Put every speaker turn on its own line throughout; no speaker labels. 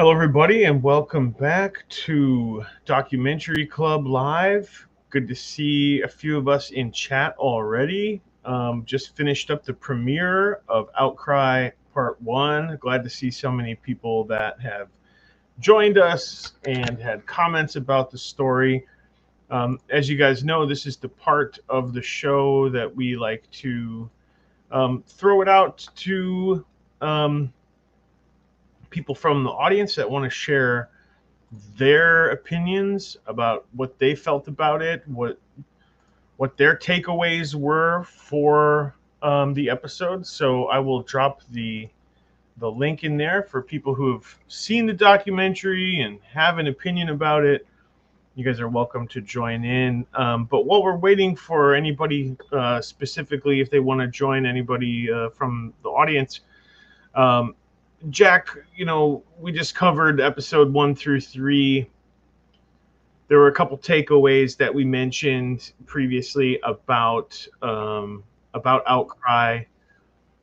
Hello, everybody, and welcome back to Documentary Club Live. Good to see a few of us in chat already. Just finished up the premiere of Outcry Part 1. Glad to see so many people that have joined us and had comments about the story. As you guys know, this is the part of the show that we like to throw it out to people from the audience that want to share their opinions about what they felt about it, what their takeaways were for the episode. So I will drop the link in there for people who have seen the documentary and have an opinion about it. You guys are welcome to join in. But while we're waiting for anybody specifically, if they want to join anybody from the audience, Jack, we just covered episode 1 through 3. There were a couple takeaways that we mentioned previously about Outcry.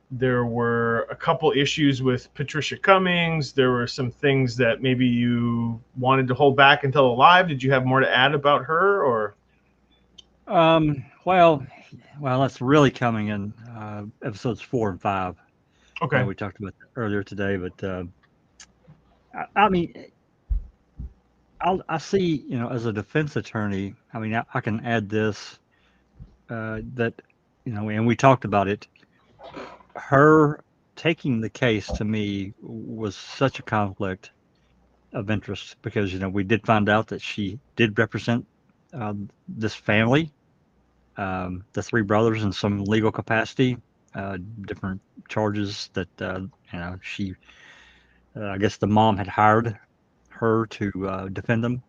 There were a couple issues with Patricia Cummings. There were some things that maybe you wanted to hold back until live. Did you have more to add about her, or?
Well, that's really coming in episodes 4 and 5.
Okay.
We talked about that earlier today, but I mean, I see, as a defense attorney, I mean, I can add this that, and we talked about it. Her taking the case to me was such a conflict of interest because, we did find out that she did represent this family, the 3 brothers, in some legal capacity, different charges that, she, I guess the mom had hired her to defend them.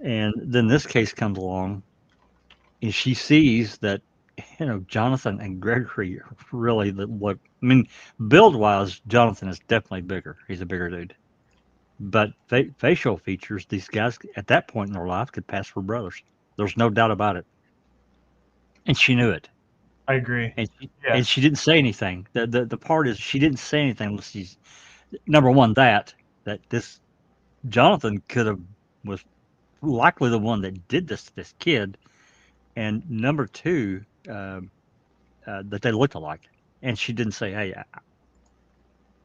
And then this case comes along and she sees that, Jonathan and Gregory are really what, I mean, build wise, Jonathan is definitely bigger. He's a bigger dude. But facial features, these guys at that point in their life could pass for brothers. There's no doubt about it. And she knew it.
I agree.
And she didn't say anything. The part is she didn't say anything. She's, number one, that this Jonathan was likely the one that did this to this kid, and number 2, that they looked alike. And she didn't say, "Hey,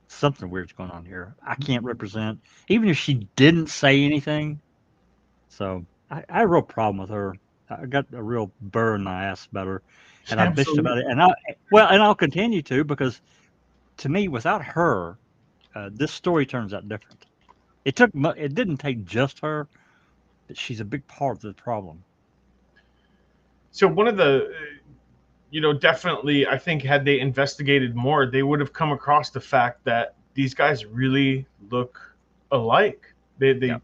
something weird's going on here. I can't represent," even if she didn't say anything. So I had a real problem with her. I got a real burr in my ass about her, and I bitched about it. And I'll continue to, because to me, without her, this story turns out different. It didn't take just her, but she's a big part of the problem.
So one of the, definitely, I think had they investigated more, they would have come across the fact that these guys really look alike. They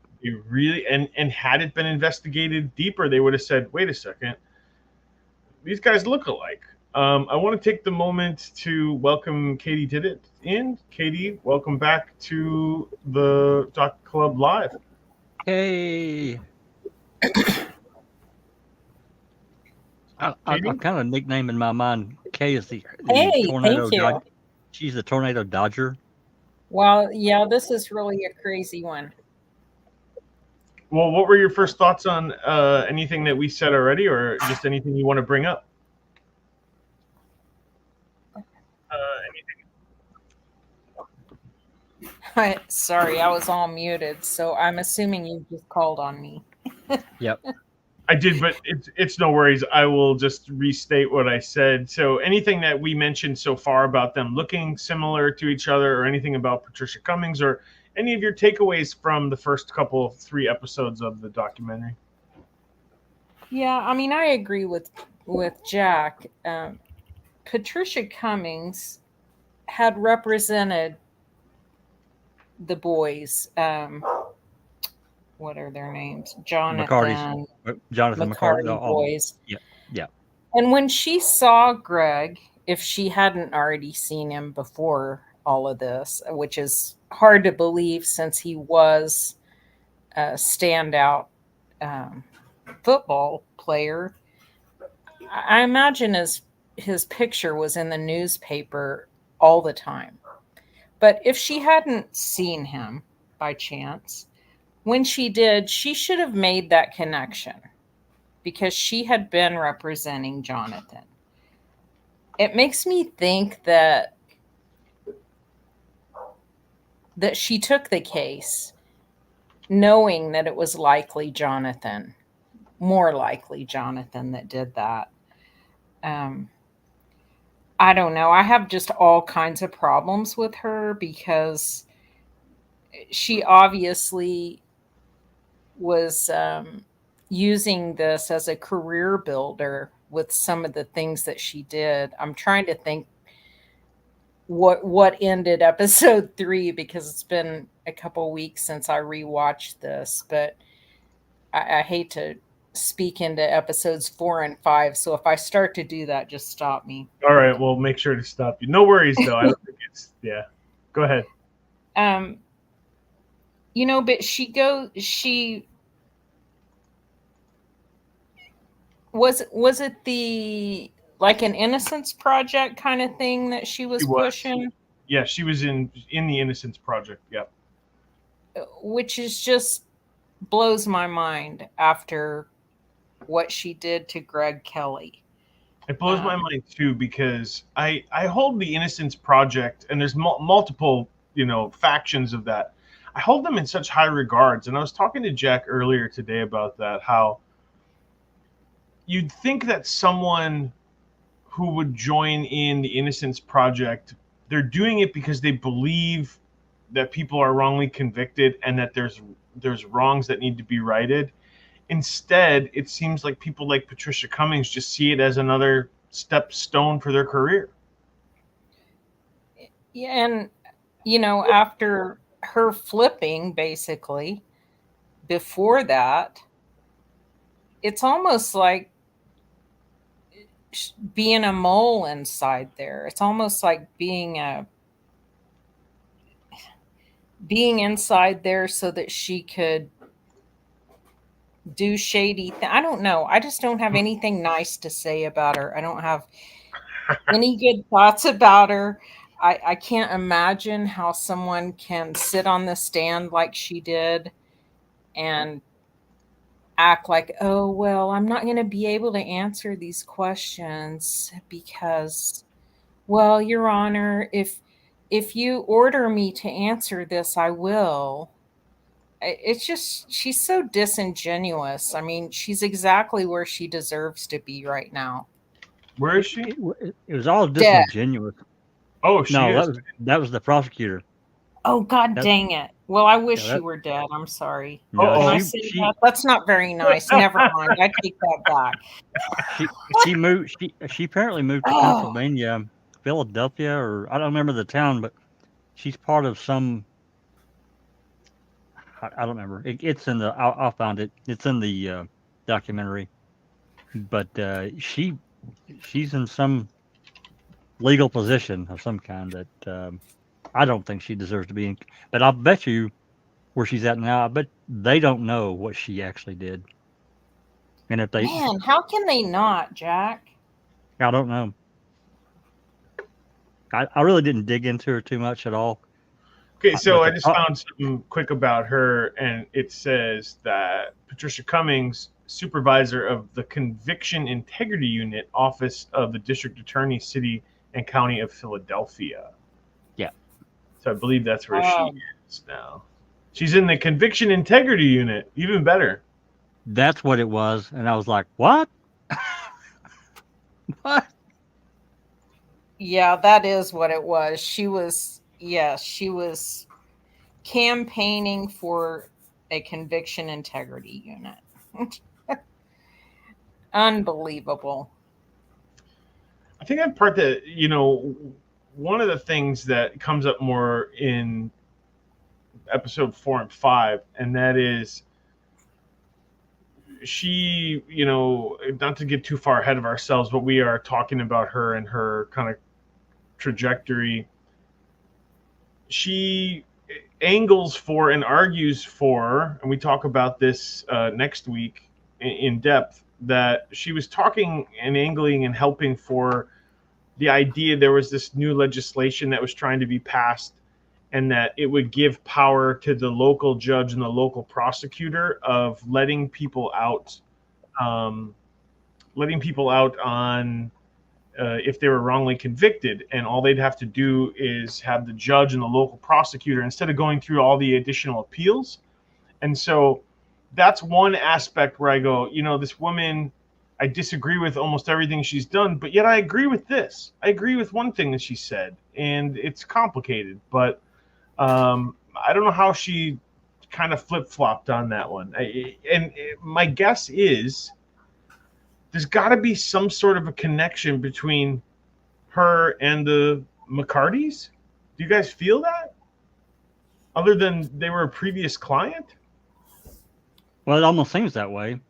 really, and had it been investigated deeper, they would have said, wait a second, these guys look alike. I want to take the moment to welcome Katie Didit in. Katie, welcome back to the Doc Club Live.
Hey. I'm kind of nicknaming in my mind Kay is the tornado.
Thank you.
She's the tornado dodger.
Well, yeah, this is really a crazy one.
Well, what were your first thoughts on anything that we said already, or just anything you want to bring up?
Sorry, I was all muted, so I'm assuming you just called on me.
Yep.
I did, but it's no worries. I will just restate what I said. So anything that we mentioned so far about them looking similar to each other, or anything about Patricia Cummings, or any of your takeaways from the first 3 episodes of the documentary?
Yeah, I mean, I agree with Jack. Patricia Cummings had represented the boys. What are their names? Jonathan McCarty boys.
Yeah.
And when she saw Greg, if she hadn't already seen him before all of this, which is hard to believe since he was a standout football player, I imagine his picture was in the newspaper all the time. But if she hadn't seen him, by chance. When she did, she should have made that connection because she had been representing Jonathan. It makes me think that she took the case knowing that it was likely Jonathan, more likely Jonathan that did that. I don't know. I have just all kinds of problems with her because she obviously was using this as a career builder with some of the things that she did. I'm trying to think what ended episode 3 because it's been a couple weeks since I rewatched this, but I hate to speak into episodes 4 and 5. So if I start to do that, just stop me.
All right, we'll make sure to stop you. No worries, though. I don't think it's Go ahead.
But was it the like an Innocence Project kind of thing that she was pushing?
Yeah, she was in the Innocence Project. Yep.
Which is just blows my mind after what she did to Greg Kelley.
It blows my mind too because I hold the Innocence Project, and there's multiple factions of that. I hold them in such high regards, and I was talking to Jack earlier today about that. How you'd think that someone who would join in the Innocence Project, they're doing it because they believe that people are wrongly convicted and that there's wrongs that need to be righted. Instead, it seems like people like Patricia Cummings just see it as another stone for their career.
Yeah, and after her flipping, basically, before that, it's almost like being a mole inside there. It's almost like being inside there so that she could do shady I don't know. I just don't have anything nice to say about her. I don't have any good thoughts about her. I can't imagine how someone can sit on the stand like she did and act like, oh, well, I'm not going to be able to answer these questions because, well, Your Honor, if you order me to answer this, I will. It's just, she's so disingenuous. I mean, she's exactly where she deserves to be right now.
Where is she?
It was all disingenuous.
Dead. Oh,
that was the prosecutor.
Oh, God dang it. Well, I wish you were dead. I'm sorry.
No,
that's not very nice. Never mind. I take that back.
She apparently moved to Pennsylvania, Philadelphia, or I don't remember the town, but she's part of some. I don't remember. It's in the. I'll find it. It's in the documentary. But she's in some legal position of some kind that I don't think she deserves to be in. But I'll bet you where she's at now, I bet they don't know what she actually did. And if they
how can they not, Jack?
I don't know. I really didn't dig into her too much at all.
Okay, so I just found something quick about her, and it says that Patricia Cummings, supervisor of the Conviction Integrity Unit, Office of the District Attorney, City and County of Philadelphia.
Yeah.
So I believe that's where she is now. She's in the Conviction Integrity Unit. Even better.
That's what it was, and I was like, what? What?
Yeah, that is what it was. She was campaigning for a Conviction Integrity Unit. Unbelievable.
I think that part that, one of the things that comes up more in episode 4 and 5, and that is she, not to get too far ahead of ourselves, but we are talking about her and her kind of trajectory. She angles for and argues for, and we talk about this next week in depth, that she was talking and angling and helping for the idea there was this new legislation that was trying to be passed, and that it would give power to the local judge and the local prosecutor of letting people out on if they were wrongly convicted, and all they'd have to do is have the judge and the local prosecutor instead of going through all the additional appeals. And so that's one aspect where I go, this woman, I disagree with almost everything she's done, but yet I agree with this. I agree with one thing that she said, and it's complicated, but I don't know how she kind of flip-flopped on that one. My guess is there's got to be some sort of a connection between her and the McCartys. Do you guys feel that? Other than they were a previous client?
Well, it almost seems that way.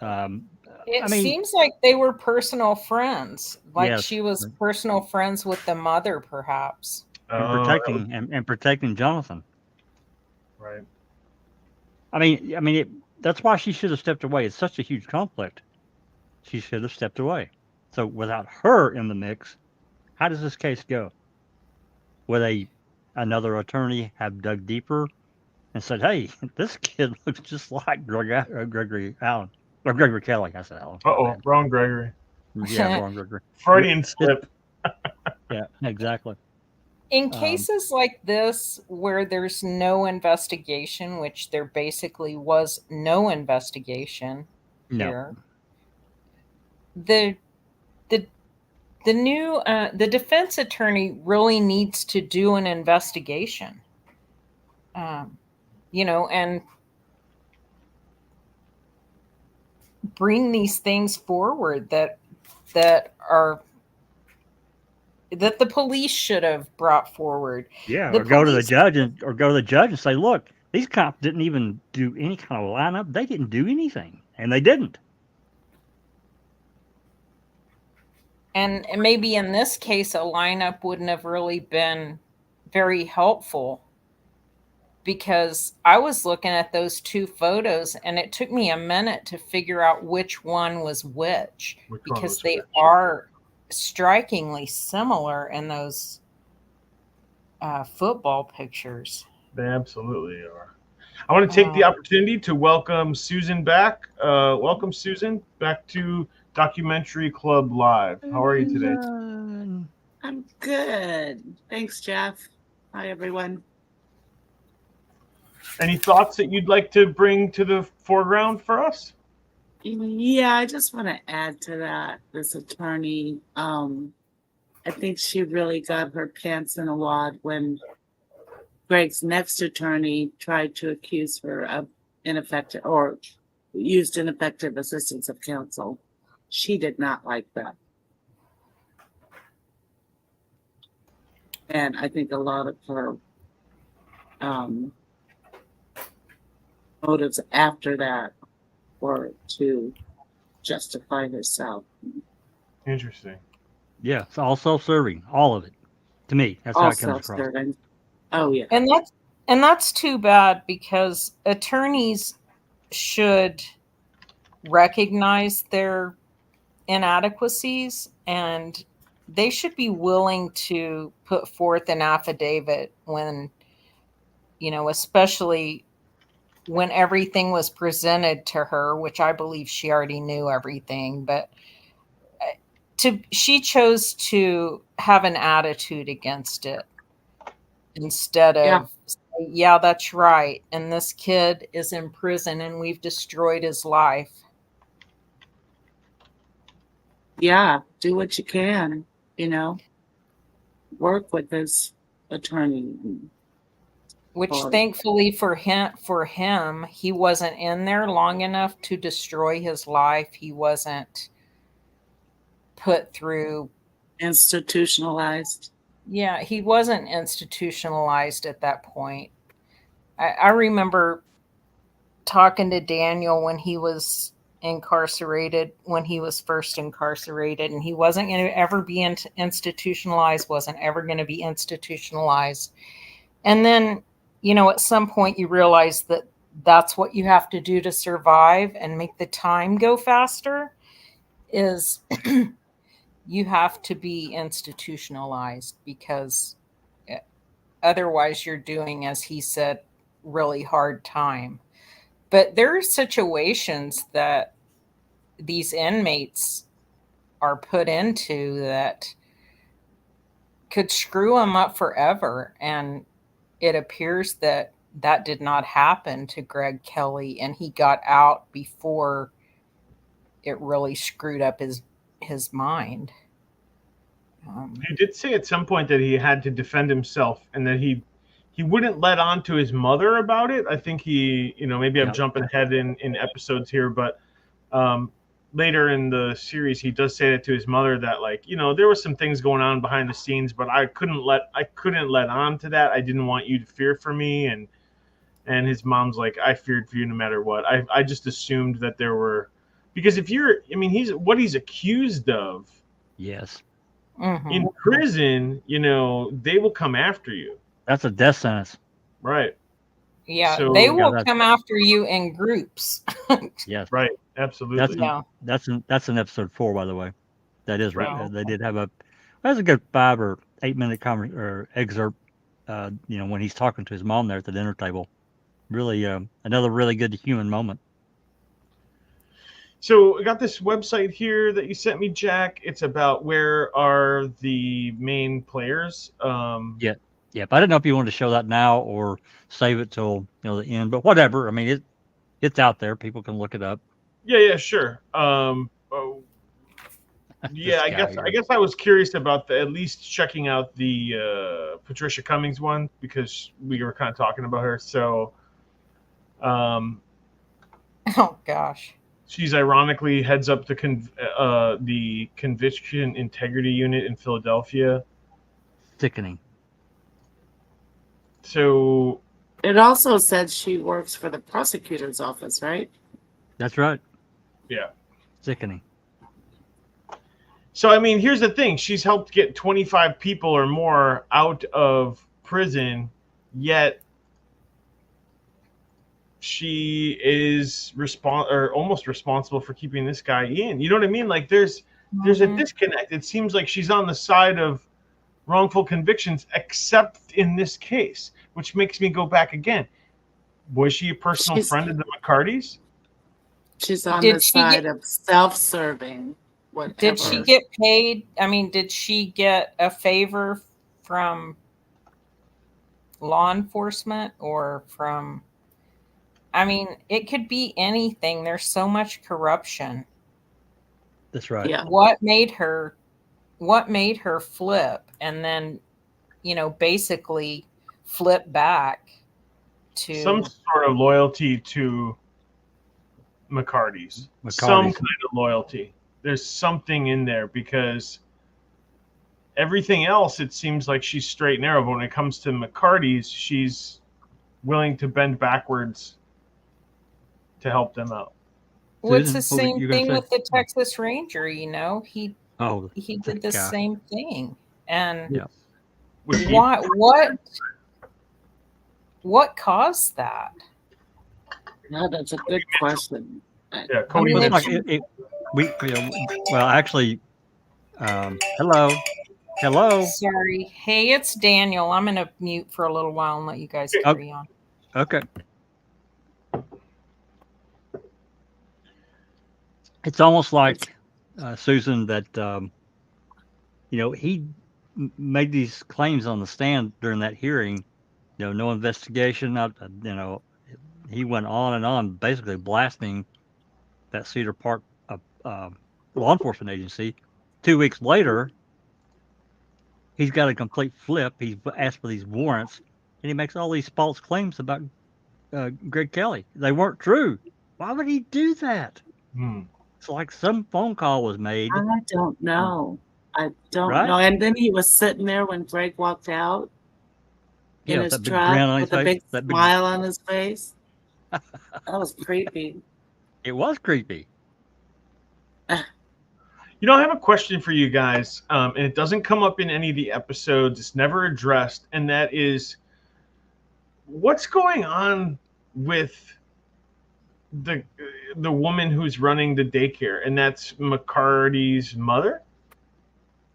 It seems like they were personal friends. Like
yes.
She was personal friends with the mother, perhaps.
And protecting Jonathan.
Right.
That's why she should have stepped away. It's such a huge conflict. She should have stepped away. So without her in the mix, how does this case go? Would another attorney have dug deeper and said, "Hey, this kid looks just like Gregory Allen or Gregory Kelley"? I said Allen.
Wrong Gregory.
Yeah, wrong Gregory.
Freudian slip.
Yeah, exactly.
In cases like this, where there's no investigation, which there basically was no investigation here, the defense attorney really needs to do an investigation, and bring these things forward that the police should have brought forward.
Yeah, or go to the judge and say, "Look, these cops didn't even do any kind of lineup. They didn't do anything, and they didn't."
And maybe in this case, a lineup wouldn't have really been very helpful, because I was looking at those two photos and it took me a minute to figure out which one was which, because they are strikingly similar in those football pictures.
They absolutely are. I want to take the opportunity to welcome Susan back. Welcome, Susan, back to Documentary Club Live. How are you today?
I'm good. Thanks, Jeff. Hi, everyone.
Any thoughts that you'd like to bring to the foreground for us?
Yeah, I just want to add to that. This attorney, I think she really got her pants in a wad when Greg's next attorney tried to accuse her of ineffective or used ineffective assistance of counsel. She did not like that. And I think a lot of her motives after that were to justify herself.
Interesting.
Yeah, it's all self-serving, all of it. To me, that's all how it comes across.
Oh yeah,
and that's too bad, because attorneys should recognize their inadequacies, and they should be willing to put forth an affidavit when, especially when everything was presented to her, which I believe she already knew everything, but she chose to have an attitude against it instead of, yeah, that's right, and this kid is in prison and we've destroyed his life.
Yeah, do what you can, work with this attorney.
Which thankfully for him, he wasn't in there long enough to destroy his life. He wasn't put through
institutionalized.
Yeah, he wasn't institutionalized at that point. I remember talking to Daniel when he was incarcerated, when he was first incarcerated, and he wasn't going to ever be institutionalized, wasn't ever going to be institutionalized. And then, at some point you realize that that's what you have to do to survive and make the time go faster, is you have to be institutionalized, because otherwise you're doing, as he said, really hard time. But there are situations that these inmates are put into that could screw them up forever. And it appears that that did not happen to Greg Kelley, and he got out before it really screwed up his mind.
He did say at some point that he had to defend himself and that he wouldn't let on to his mother about it. I think he, maybe I'm jumping ahead in episodes here, but later in the series, he does say that to his mother that, like, there was some things going on behind the scenes, but I couldn't let on to that. I didn't want you to fear for me. And his mom's like, I feared for you no matter what. I just assumed that there were, because he's accused of.
Yes.
Mm-hmm.
In prison, they will come after you.
That's a death sentence.
Right.
Yeah,
So,
they will come after you in groups.
Yes.
Right. Absolutely.
That's in episode 4, by the way. That is right.
Wow.
They did have that's a good 5 or 8 minute excerpt. When he's talking to his mom there at the dinner table. Really, another really good human moment.
So I got this website here that you sent me, Jack. It's about where are the main players.
Yeah, but I didn't know if you wanted to show that now or save it till the end. But whatever. I mean, it's out there. People can look it up.
Yeah, sure. I guess I was curious about at least checking out the Patricia Cummings one because we were kind of talking about her. So,
oh gosh.
She's ironically heads up the Conviction Integrity Unit in Philadelphia.
Sickening.
So
it also said she works for the prosecutor's office, right?
That's right.
Yeah.
Sickening.
So, here's the thing. She's helped get 25 people or more out of prison, yet she is almost responsible for keeping this guy in. You know what I mean? Like there's a disconnect. It seems like she's on the side of wrongful convictions, except in this case, which makes me go back again. Was she a personal friend of the McCartys?
She's on the side of self-serving. Whatever.
Did she get paid? Did she get a favor from law enforcement or from... it could be anything. There's so much corruption.
That's right.
Yeah.
What made her flip and then, basically flip back to
some sort of loyalty to McCarty's. Some kind of loyalty. There's something in there because everything else, it seems like she's straight and narrow. But when it comes to McCarty's, she's willing to bend backwards to help them out.
What's the same thing with the Texas Ranger? He did the same thing. And what caused that?
No, that's a good question.
Yeah, Cody.
Actually, hello.
Sorry. Hey, it's Daniel. I'm going to mute for a little while and let you guys carry on.
Okay. It's almost like, Susan, that, he made these claims on the stand during that hearing, no investigation, he went on and on, basically blasting that Cedar Park law enforcement agency. 2 weeks later, he's got a complete flip. He's asked for these warrants, and he makes all these false claims about Greg Kelley. They weren't true. Why would he do that? It's like some phone call was made.
I don't know. know. And then he was sitting there when Greg walked out in his truck with a big smile on his face. That was creepy.
It was creepy.
I have a question for you guys, and it doesn't come up in any of the episodes. It's never addressed, and that is, what's going on with the woman who's running the daycare, and that's McCarty's mother?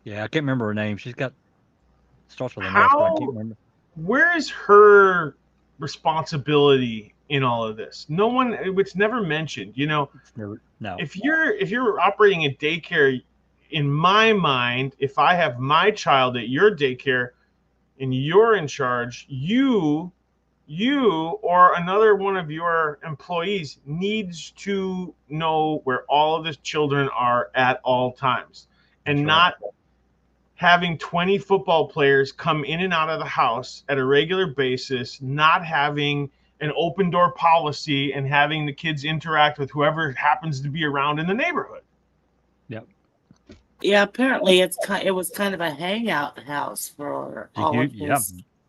Yeah, I can't remember her name. She's got starts with an S, but I can't remember.
where is her responsibility in all of this? No one, it's never mentioned. You know,
No.
if you're operating a daycare, in my mind, if I have my child at your daycare and you're in charge, you or another one of your employees needs to know where all of the children are at all times, and
That's right.
not having 20 football players come in and out of the house at a regular basis, not having an open door policy, and having the kids interact with whoever happens to be around in the neighborhood.
Yep.
Yeah, apparently it was kind of a hangout house for all of
Yeah.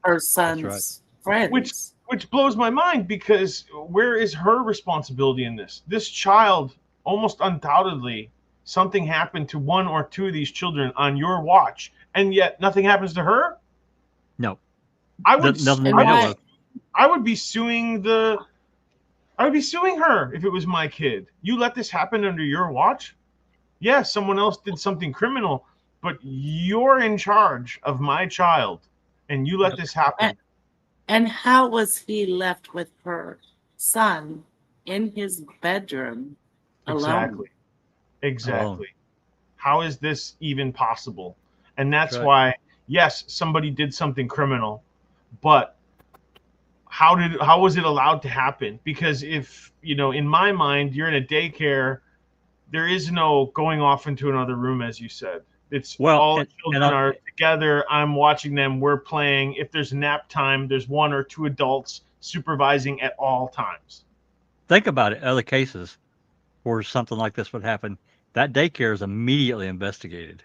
her son's friends.
Which blows my mind, because where is her responsibility in this? This child, almost undoubtedly, something happened to one or two of these children on your watch, and yet nothing happens to her.
No.
I would
Nothing
And
we know
why-
of.
I would be suing her if it was my kid. You let this happen under your watch? Yes, someone else did something criminal, but you're in charge of my child, and you let this happen.
And how was he left with her son in his bedroom alone?
Exactly. How is this even possible? And that's
Right.
why, yes, somebody did something criminal, but how was it allowed to happen? Because if, in my mind, you're in a daycare, there is no going off into another room, as you said. It's all the children are together. I'm watching them. We're playing. If there's nap time, there's one or two adults supervising at all times.
Think about it. Other cases where something like this would happen, that daycare is immediately investigated.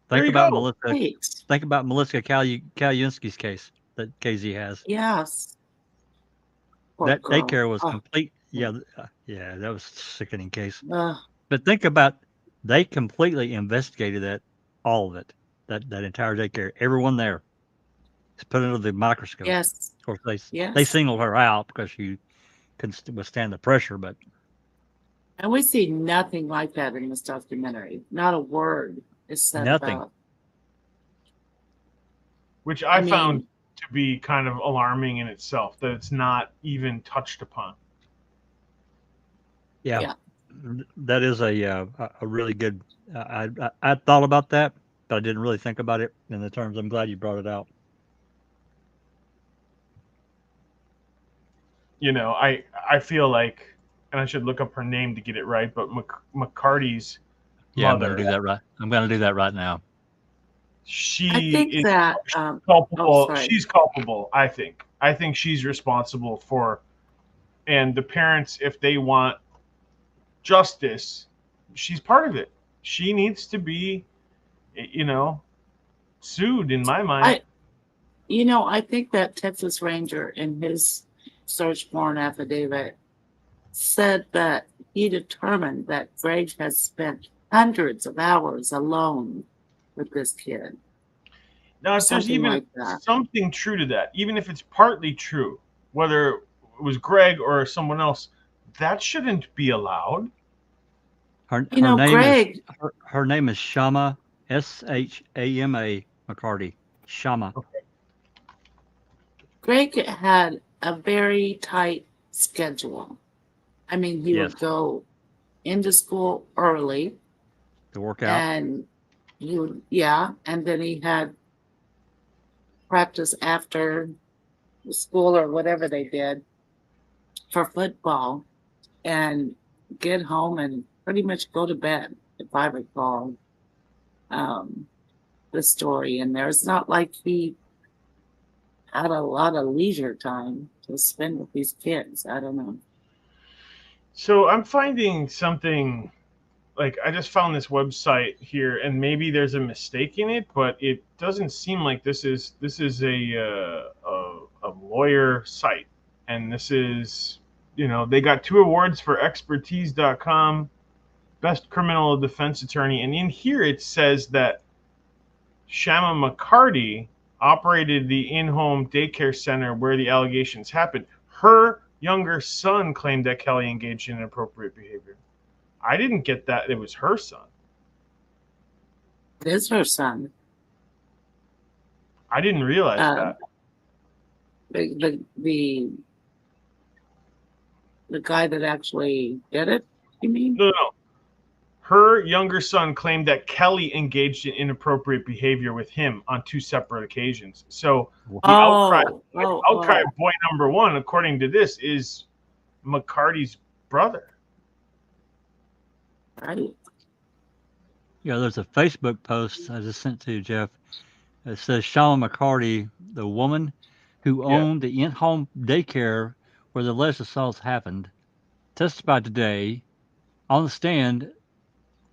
There
Think
you
about
go.
Melissa.
Right.
Think about Melissa Kalinski's case that KZ has.
Yes. Poor
That
girl.
daycare was
Oh,
complete. Yeah, that was a sickening case.
ugh.
But think about, they completely investigated that, all of it, that entire daycare, everyone there. It's put under the microscope.
Yes.
Of course, they
Yes.
singled her out because she couldn't withstand the pressure. But
And we see nothing like that in this documentary. Not a word is said
Nothing.
about.
Which
I
I found
mean,
to be kind of alarming in itself, that it's not even touched upon.
yeah, that is a really good. I thought about that, but I didn't really think about it in the terms. I'm glad you brought it out.
I feel like, and I should look up her name to get it right, but McCarty's
Yeah,
mother.
I'm going to do that right. I'm going to do that right now.
She
I think
is
that
culpable.
sorry.
She's culpable. I think she's responsible for, and the parents, if they want justice, she's part of it. She needs to be, sued, in my mind.
I think that Texas Ranger in his search warrant affidavit said that he determined that Greg has spent hundreds of hours alone with this kid.
Now, if there's
Something
even
like that.
something true to that, even if it's partly true, whether it was Greg or someone else, that shouldn't be allowed.
Her
You know,
name
Greg-
is her name is Shama, Shama McCarty. Shama.
Greg had a very tight schedule. I mean, he
Yes.
would go into school early
To work out.
and and then he had practice after school or whatever they did for football and get home and pretty much go to bed, if I recall the story in there. It's not like he had a lot of leisure time to spend with these kids. I don't know.
So I'm finding something, like, I just found this website here, and maybe there's a mistake in it, but it doesn't seem like this is a lawyer site, and this is, they got 2 awards for expertise.com, best criminal defense attorney, and in here it says that Shama McCarty operated the in-home daycare center where the allegations happened. Her younger son claimed that Kelley engaged in inappropriate behavior. I didn't get that it was her son.
It is her son.
I didn't realize that.
The guy that actually did it, you mean?
No. Her younger son claimed that Kelley engaged in inappropriate behavior with him on 2 separate occasions. So the outcry boy number 1, according to this, is McCarty's brother.
Right.
Yeah, there's a Facebook post I just sent to you, Jeff. It says Shawn McCarty, the woman who owned the in-home daycare where the alleged assaults happened, testified today on the stand.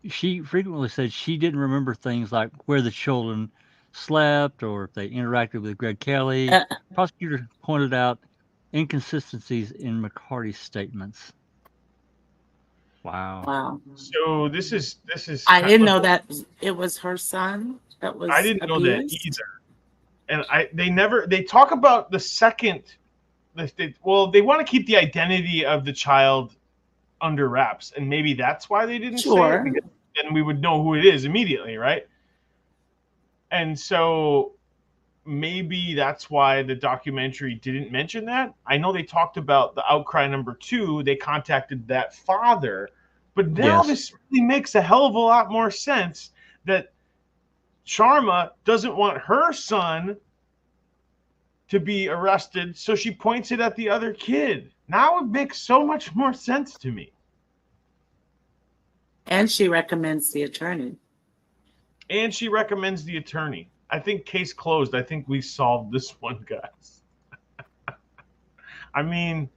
She frequently said she didn't remember things like where the children slept or if they interacted with Greg Kelley. Prosecutor pointed out inconsistencies in McCarty's statements.
Wow.
So this is.
I didn't know that it was her son that was.
I didn't know that
abused.
either. And they talk about the second. They want to keep the identity of the child under wraps, and maybe that's why they didn't say it, because then we would know who it is immediately, right? And so maybe that's why the documentary didn't mention that. I know they talked about the outcry number 2. They contacted that father, but now this really makes a hell of a lot more sense that Sharma doesn't want her son to be arrested, so she points it at the other kid. Now it makes so much more sense to me.
And she recommends the attorney.
I think case closed. I think we solved this one, guys. I mean,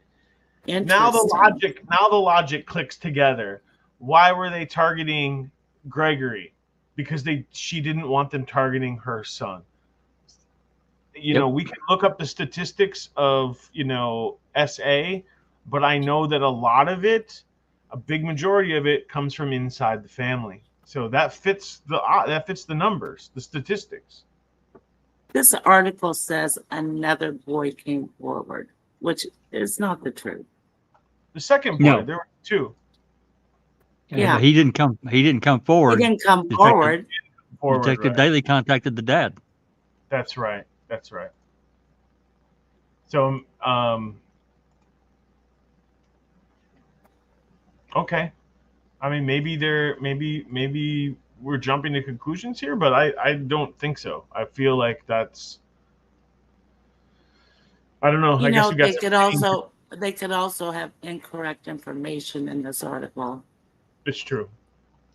now the logic clicks together. Why were they targeting Gregory? Because she didn't want them targeting her son. You know, we can look up the statistics of, SA, but I know that a big majority of it comes from inside the family. So that fits the numbers, the statistics.
This article says another boy came forward, which is not the truth.
The second boy, there were 2.
Yeah, he didn't come forward.
He didn't come forward.
Detective Daly contacted the dad.
That's right. So, okay. I mean, maybe we're jumping to conclusions here, but I don't think so. I feel like that's. I don't know. I guess we got.
They could also have incorrect information in this article.
It's true.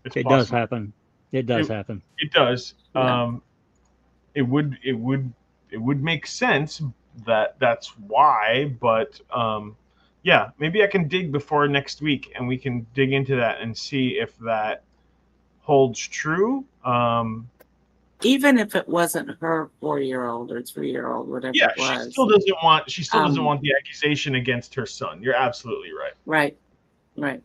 It does happen. It does.
Yeah. It would make sense that that's why, but yeah, maybe I can dig before next week and we can dig into that and see if that holds true.
Even if it wasn't her 4-year-old or 3-year-old, whatever it was.
She still doesn't want the accusation against her son. You're absolutely right.
Right.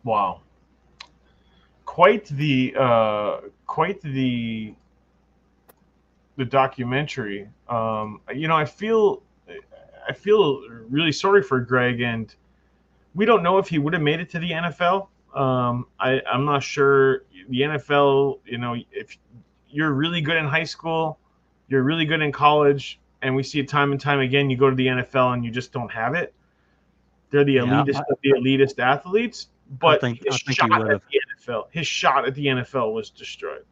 Wow. Quite the documentary. I feel really sorry for Greg, and we don't know if he would have made it to the NFL. I'm not sure. The NFL, if you're really good in high school, you're really good in college, and we see it time and time again, you go to the NFL and you just don't have it. They're the elitist of the elitist athletes, but his shot at the NFL was destroyed.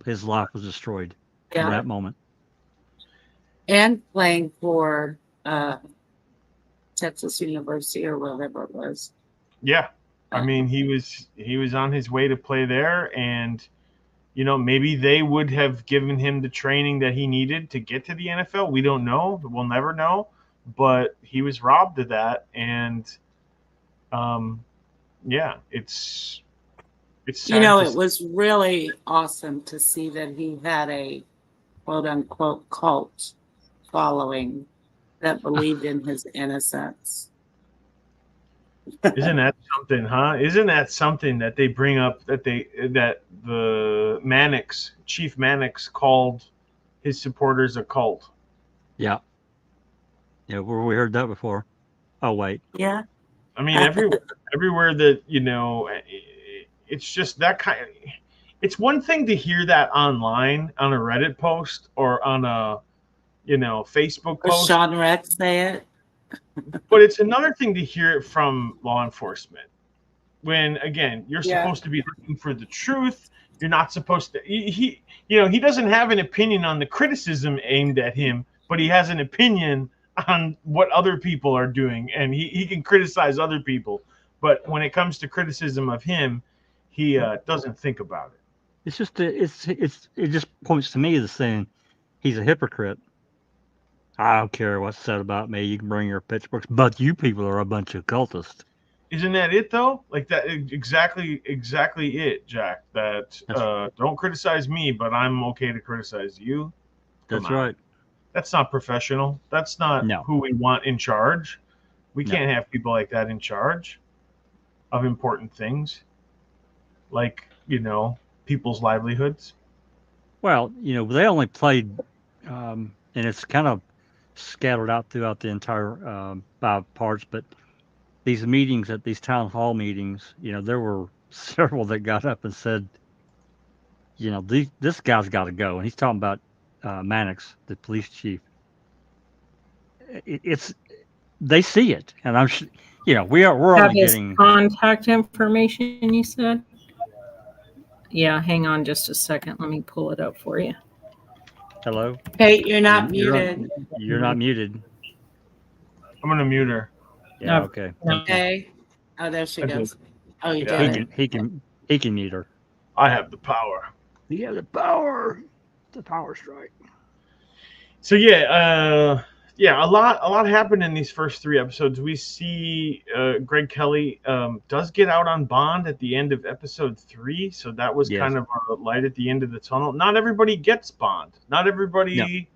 His life was destroyed in that moment.
And playing for Texas University or whatever it was.
Yeah. I mean, he was on his way to play there, and maybe they would have given him the training that he needed to get to the NFL. We don't know. We'll never know. But he was robbed of that, and it's sad
it was really awesome to see that he had a quote unquote cult following that believed in his innocence.
Isn't that something, huh? Isn't that something that they bring up that the Chief Mannix called his supporters a cult?
Yeah. Yeah, we heard that before. Oh wait.
Yeah.
I mean, everywhere that it's just that kind. it's one thing to hear that online on a Reddit post or on a, Facebook
Or
post,
Sean Rex say it.
but it's another thing to hear it from law enforcement. When again, you're
Yeah.
supposed to be looking for the truth. You're not supposed to. He doesn't have an opinion on the criticism aimed at him, but he has an opinion on what other people are doing, and he can criticize other people. But when it comes to criticism of him, he doesn't think about it.
It's just it just points to me as saying he's a hypocrite. I don't care what's said about me. You can bring your pitchforks, but you people are a bunch of cultists.
Isn't that it though? Like that exactly it, Jack. That don't criticize me, but I'm okay to criticize you.
That's right.
That's not professional. That's not who we want in charge. We can't have people like that in charge of important things, like people's livelihoods.
Well, they only played, and it's kind of scattered out throughout the entire 5 parts, but these meetings, at these town hall meetings, there were several that got up and said, this guy's got to go. And he's talking about Mannix, the police chief. They see it, and we're only getting
contact information. You said, yeah. Hang on, just a second. Let me pull it up for you.
Hello.
Hey, you're not muted.
You're not muted.
I'm gonna mute her.
Yeah. Okay.
Okay. Oh, there she goes. Oh, you did.
He can mute her.
I have the power.
You have the power. The power strike.
So yeah, a lot happened in these first 3 episodes. We see Greg Kelley does get out on bond at the end of episode 3, so that was kind of a light at the end of the tunnel. Not everybody gets bond. Not everybody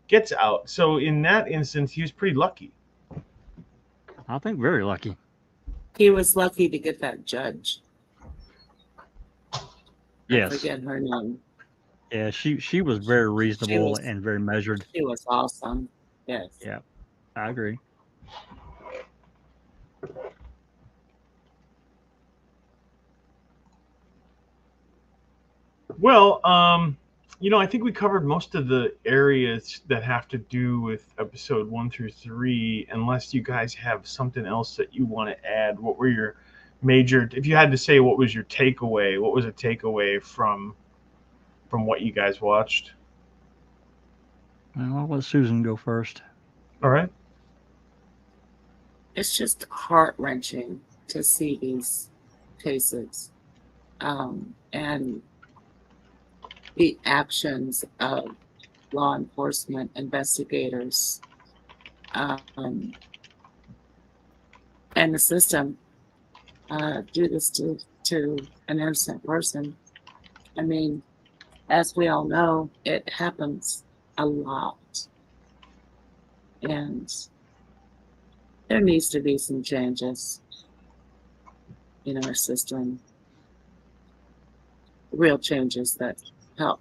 gets out. So in that instance, he was pretty lucky.
I think very lucky.
He was lucky to get that judge.
Yes.
I forget her name.
Yeah, she was very reasonable and very measured.
She was awesome. Yes.
Yeah, I agree.
Well, I think we covered most of the areas that have to do with episode 1 through 3, unless you guys have something else that you want to add. What were your major, if you had to say, what was your takeaway? What was a takeaway from what you guys watched?
Well, I'll let Susan go first.
All right.
It's just heart-wrenching to see these cases and the actions of law enforcement investigators and the system do this to an innocent person. I mean, as we all know, it happens a lot. And there needs to be some changes in our system. Real changes that help.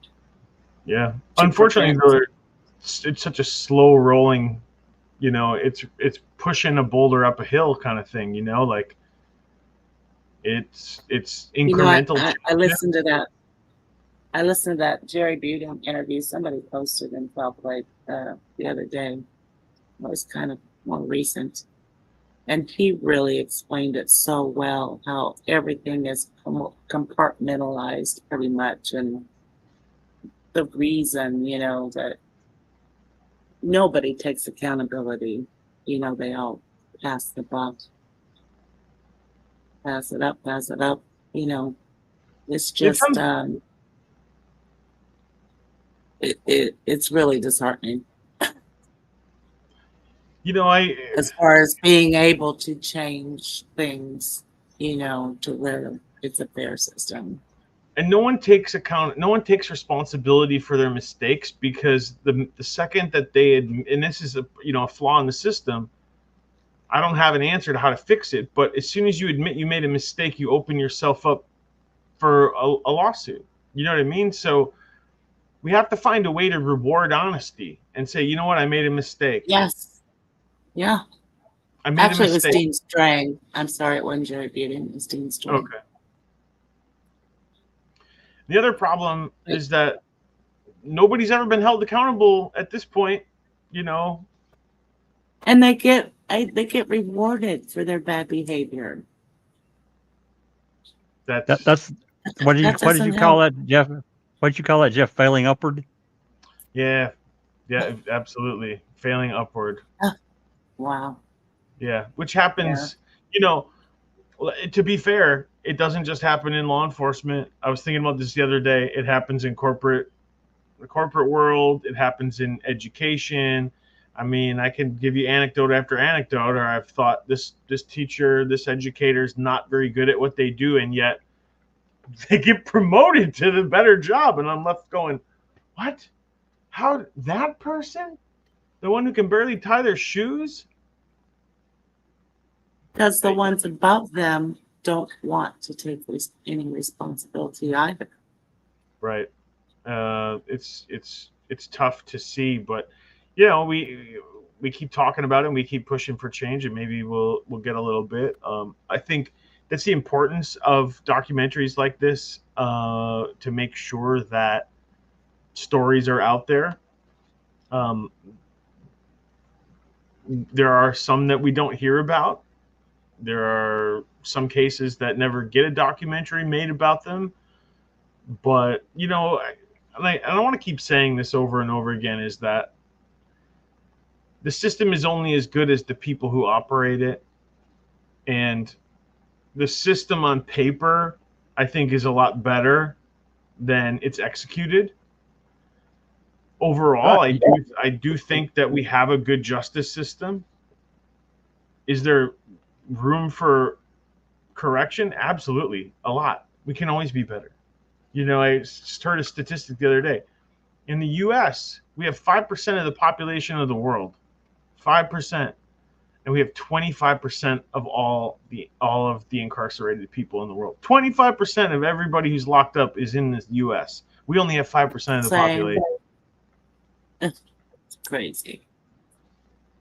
Yeah. Unfortunately, though, it's such a slow rolling, it's pushing a boulder up a hill kind of thing, like it's incremental.
I listened to that. I listened to that Jerry Budem interview somebody posted in Play the other day. It was kind of more recent. And he really explained it so well, how everything is compartmentalized pretty much. And the reason, that nobody takes accountability, they all pass the buck. Pass it up. It's just, it's really disheartening. As far as being able to change things, to where it's a fair system.
And no one takes responsibility for their mistakes, because the second that they admit, and this is a flaw in the system, I don't have an answer to how to fix it, but as soon as you admit you made a mistake, you open yourself up for a lawsuit. You know what I mean? So we have to find a way to reward honesty and say, you know what, I made a mistake.
Yes. Yeah. Actually, it was Dean Strang. I'm sorry, it wasn't Jerry Budem. It was Dean Strang.
Okay. The other problem is that nobody's ever been held accountable at this point, you know.
And they get rewarded for their bad behavior.
That's what did you
doesn't
call
help.
that, Jeff? What did you call that, Jeff? Failing upward?
Yeah, absolutely. Failing upward.
Wow.
Yeah, which happens, to be fair, it doesn't just happen in law enforcement. I was thinking about this the other day. It happens in the corporate world. It happens in education. I mean, I can give you anecdote after anecdote, or I've thought this teacher, this educator is not very good at what they do, and yet they get promoted to the better job, and I'm left going, what? How that person, the one who can barely tie their shoes?
Because the ones above them don't want to take any responsibility either.
Right. It's tough to see, but we keep talking about it and we keep pushing for change, and maybe we'll get a little bit. I think that's the importance of documentaries like this, to make sure that stories are out there. There are some that we don't hear about. There are some cases that never get a documentary made about them. But, I don't want to keep saying this over and over again, is that the system is only as good as the people who operate it. And the system on paper, I think, is a lot better than it's executed. Overall, I do think that we have a good justice system. Is there room for correction? Absolutely, a lot. We can always be better. I just heard a statistic the other day. In the U.S., we have 5% of the population of the world, 5%, and we have 25% of all of the incarcerated people in the world. 25% of everybody who's locked up is in the U.S. We only have 5% of the population.
It's crazy.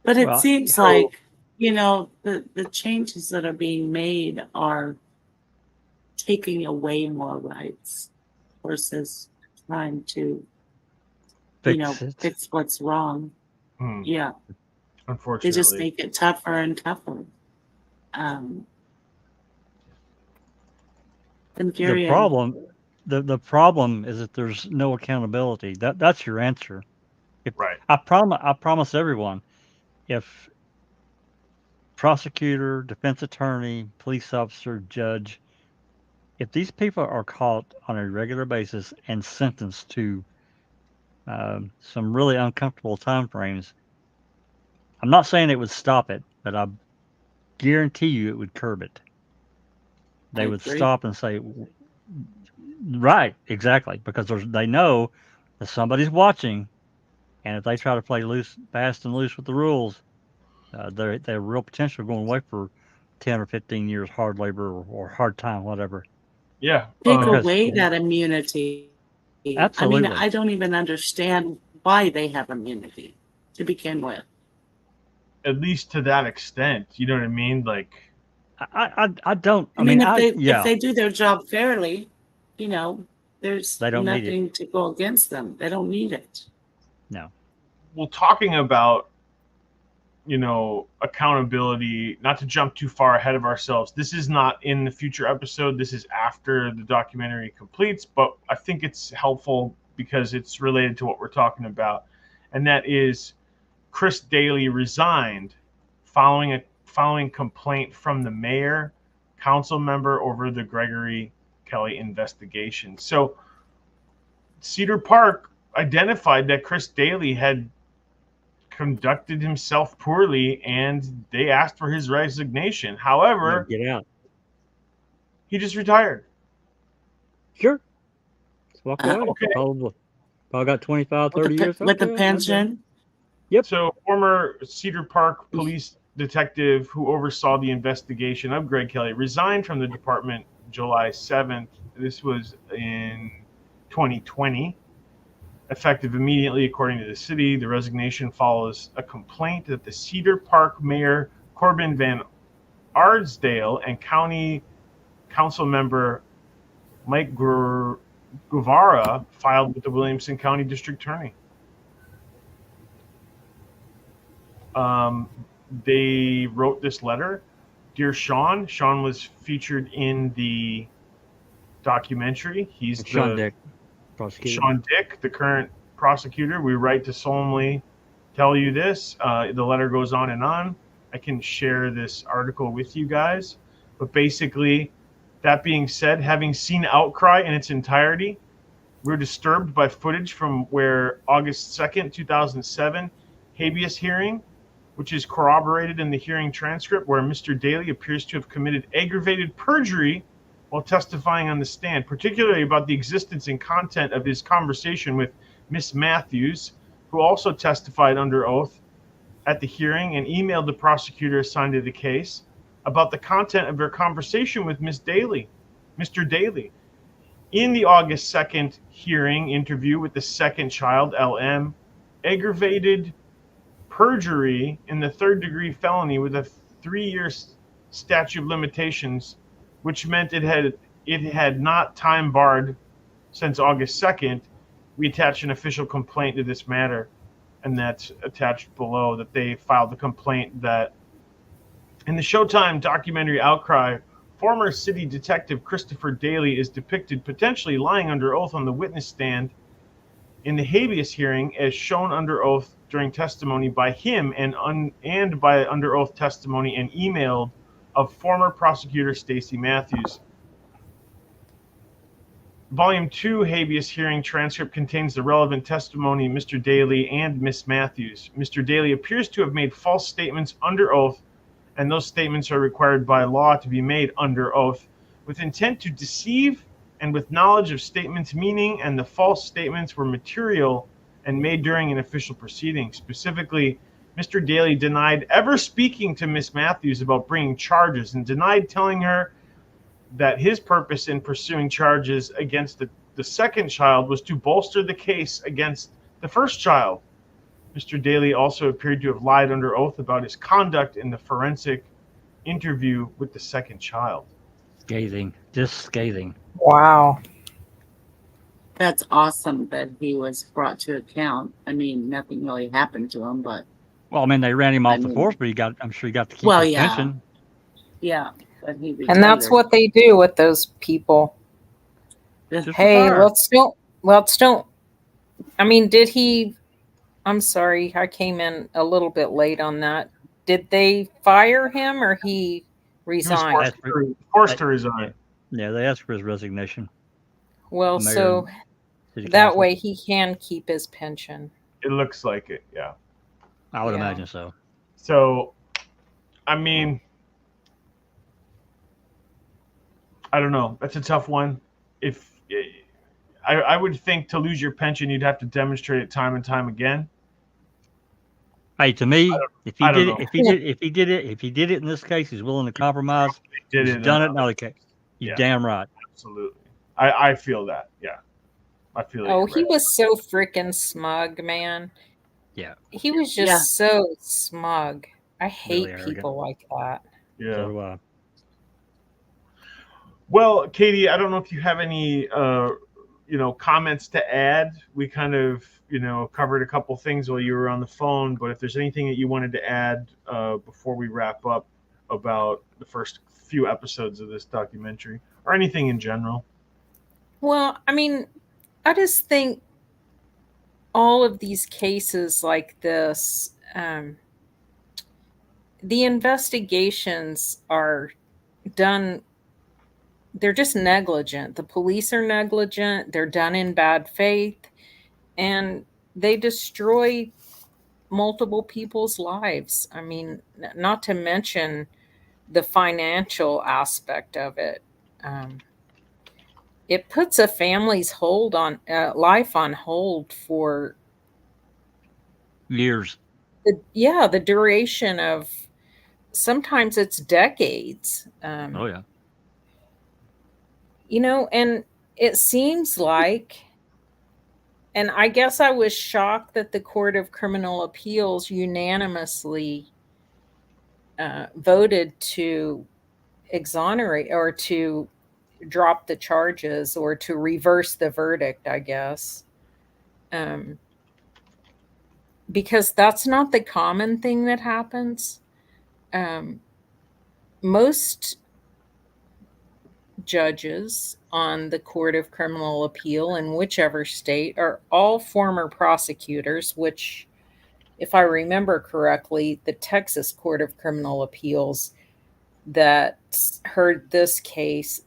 But it seems like, the changes that are being made are taking away more rights versus trying to, fix what's wrong. Yeah.
Unfortunately.
They just make it tougher and tougher.
The problem is that there's no accountability. That's your answer.
Right.
I promise everyone, if prosecutor, defense attorney, police officer, judge, if these people are caught on a regular basis and sentenced to some really uncomfortable time frames, I'm not saying it would stop it, but I guarantee you it would curb it. They would stop and say, right, exactly, because they know that somebody's watching, and if they try to play fast and loose with the rules, they're real potential going away for 10 or 15 years hard labor or hard time, whatever.
Yeah.
Take away that immunity.
Absolutely.
I mean, I don't even understand why they have immunity to begin with.
At least to that extent, you know what I mean? Like,
I don't.
If they do their job fairly, there's nothing to go against them. They don't need it.
No.
Well, talking about, accountability, not to jump too far ahead of ourselves. This is not in the future episode. This is after the documentary completes, but I think it's helpful because it's related to what we're talking about. And that is Chris Daly resigned following complaint from the mayor, council member over the Gregory Kelley investigation. So Cedar Park identified that Chris Daly had conducted himself poorly, and they asked for his resignation. However,
get out.
He just retired.
Sure. Let's walk away. Okay. Probably got 25, 30 years.
With the pension?
Yep.
So former Cedar Park police detective who oversaw the investigation of Greg Kelley resigned from the department July 7th. This was in 2020. Effective immediately, according to the city. The resignation follows a complaint that the Cedar Park Mayor Corbin Van Ardsdale and County Council member Mike Guevara filed with the Williamson County District Attorney. They wrote this letter. Dear Sean, Sean was featured in the documentary. He's
Sean Dick, prosecutor.
Sean Dick, the current prosecutor. We write to solemnly tell you this. The letter goes on and on. I can share this article with you guys. But basically, that being said, having seen Outcry in its entirety, we're disturbed by footage from where August 2nd, 2007, habeas hearing, which is corroborated in the hearing transcript, where Mr. Daly appears to have committed aggravated perjury while testifying on the stand, particularly about the existence and content of his conversation with Miss Matthews, who also testified under oath at the hearing and emailed the prosecutor assigned to the case about the content of their conversation with Miss Daly, Mr. Daly. In the August 2nd hearing interview with the second child, LM, aggravated perjury in the third-degree felony with a 3-year statute of limitations, which meant it had not time barred since August 2nd. We attached an official complaint to this matter, and that's attached below, that they filed the complaint that in the Showtime documentary Outcry, former city detective Christopher Daly is depicted potentially lying under oath on the witness stand in the habeas hearing, as shown under oath during testimony by him and by under oath testimony and emailed of former prosecutor Stacey Matthews. Volume 2 habeas hearing transcript contains the relevant testimony of Mr. Daly and Miss Matthews. Mr. Daly appears to have made false statements under oath, and those statements are required by law to be made under oath with intent to deceive and with knowledge of statements' meaning, and the false statements were material and made during an official proceeding. Specifically, Mr. Daly denied ever speaking to Miss Matthews about bringing charges and denied telling her that his purpose in pursuing charges against the second child was to bolster the case against the first child. Mr. Daly also appeared to have lied under oath about his conduct in the forensic interview with the second child.
Scathing, just scathing.
Wow.
That's awesome that he was brought to account. I mean, nothing really happened to him, but
Well, I mean, they ran him off the
mean-
force, but I'm sure he got to keep
Well,
his
yeah.
pension.
yeah. But he
And that's
retired.
what they do with those people.
Just
Hey,
retire.
let's don't. I mean, did he? I'm sorry, I came in a little bit late on that. Did they fire him or he
He was
resigned?
forced to resign.
Yeah, they asked for his resignation.
Well,
Mayor
so
City
that
Council.
way he can keep his pension.
It looks like it, yeah.
I would
Yeah.
imagine so.
So, I mean, I don't know. That's a tough one. If I would think to lose your pension, you'd have to demonstrate it time and time again.
Hey, to me, if
I
he
don't
did
know.
it, if he did it in this case, he's willing to compromise.
Did
He's
it
done it
in
in another case. You're
Yeah.
damn right.
Absolutely. I feel that. Yeah. I feel that.
Oh,
you're
he
right.
was so freaking smug, man.
Yeah.
He was just
Yeah.
so smug. I hate
Really arrogant.
people like that.
Yeah.
So do I.
Well, Katie, I don't know if you have any comments to add. We kind of covered a couple things while you were on the phone, but if there's anything that you wanted to add before we wrap up about the first few episodes of this documentary, or anything in general.
Well, I mean, I just think all of these cases like this, the investigations are done, they're just negligent. The police are negligent, they're done in bad faith, and they destroy multiple people's lives. I mean, not to mention the financial aspect of it. It puts a family's life on hold for
Years.
the duration of, sometimes it's decades.
Oh yeah.
And it seems like, and I guess I was shocked that the Court of Criminal Appeals unanimously voted to exonerate or to drop the charges or to reverse the verdict, I guess. Because that's not the common thing that happens. Most judges on the Court of Criminal Appeal in whichever state are all former prosecutors, which, if I remember correctly, the Texas Court of Criminal Appeals that heard this case,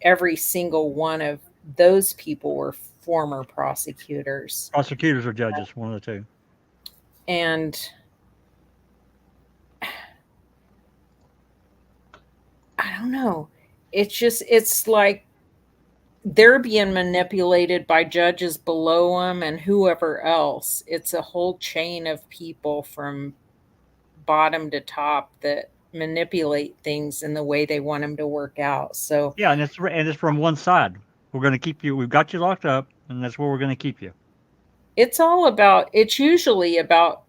every single one of those people were former prosecutors.
Prosecutors or judges, one of the two.
And I don't know. It's like they're being manipulated by judges below them and whoever else. It's a whole chain of people from bottom to top that manipulate things in the way they want them to work out. So
yeah, and it's from one side. We're going to keep you. We've got you locked up, and that's where we're going to keep you.
It's usually about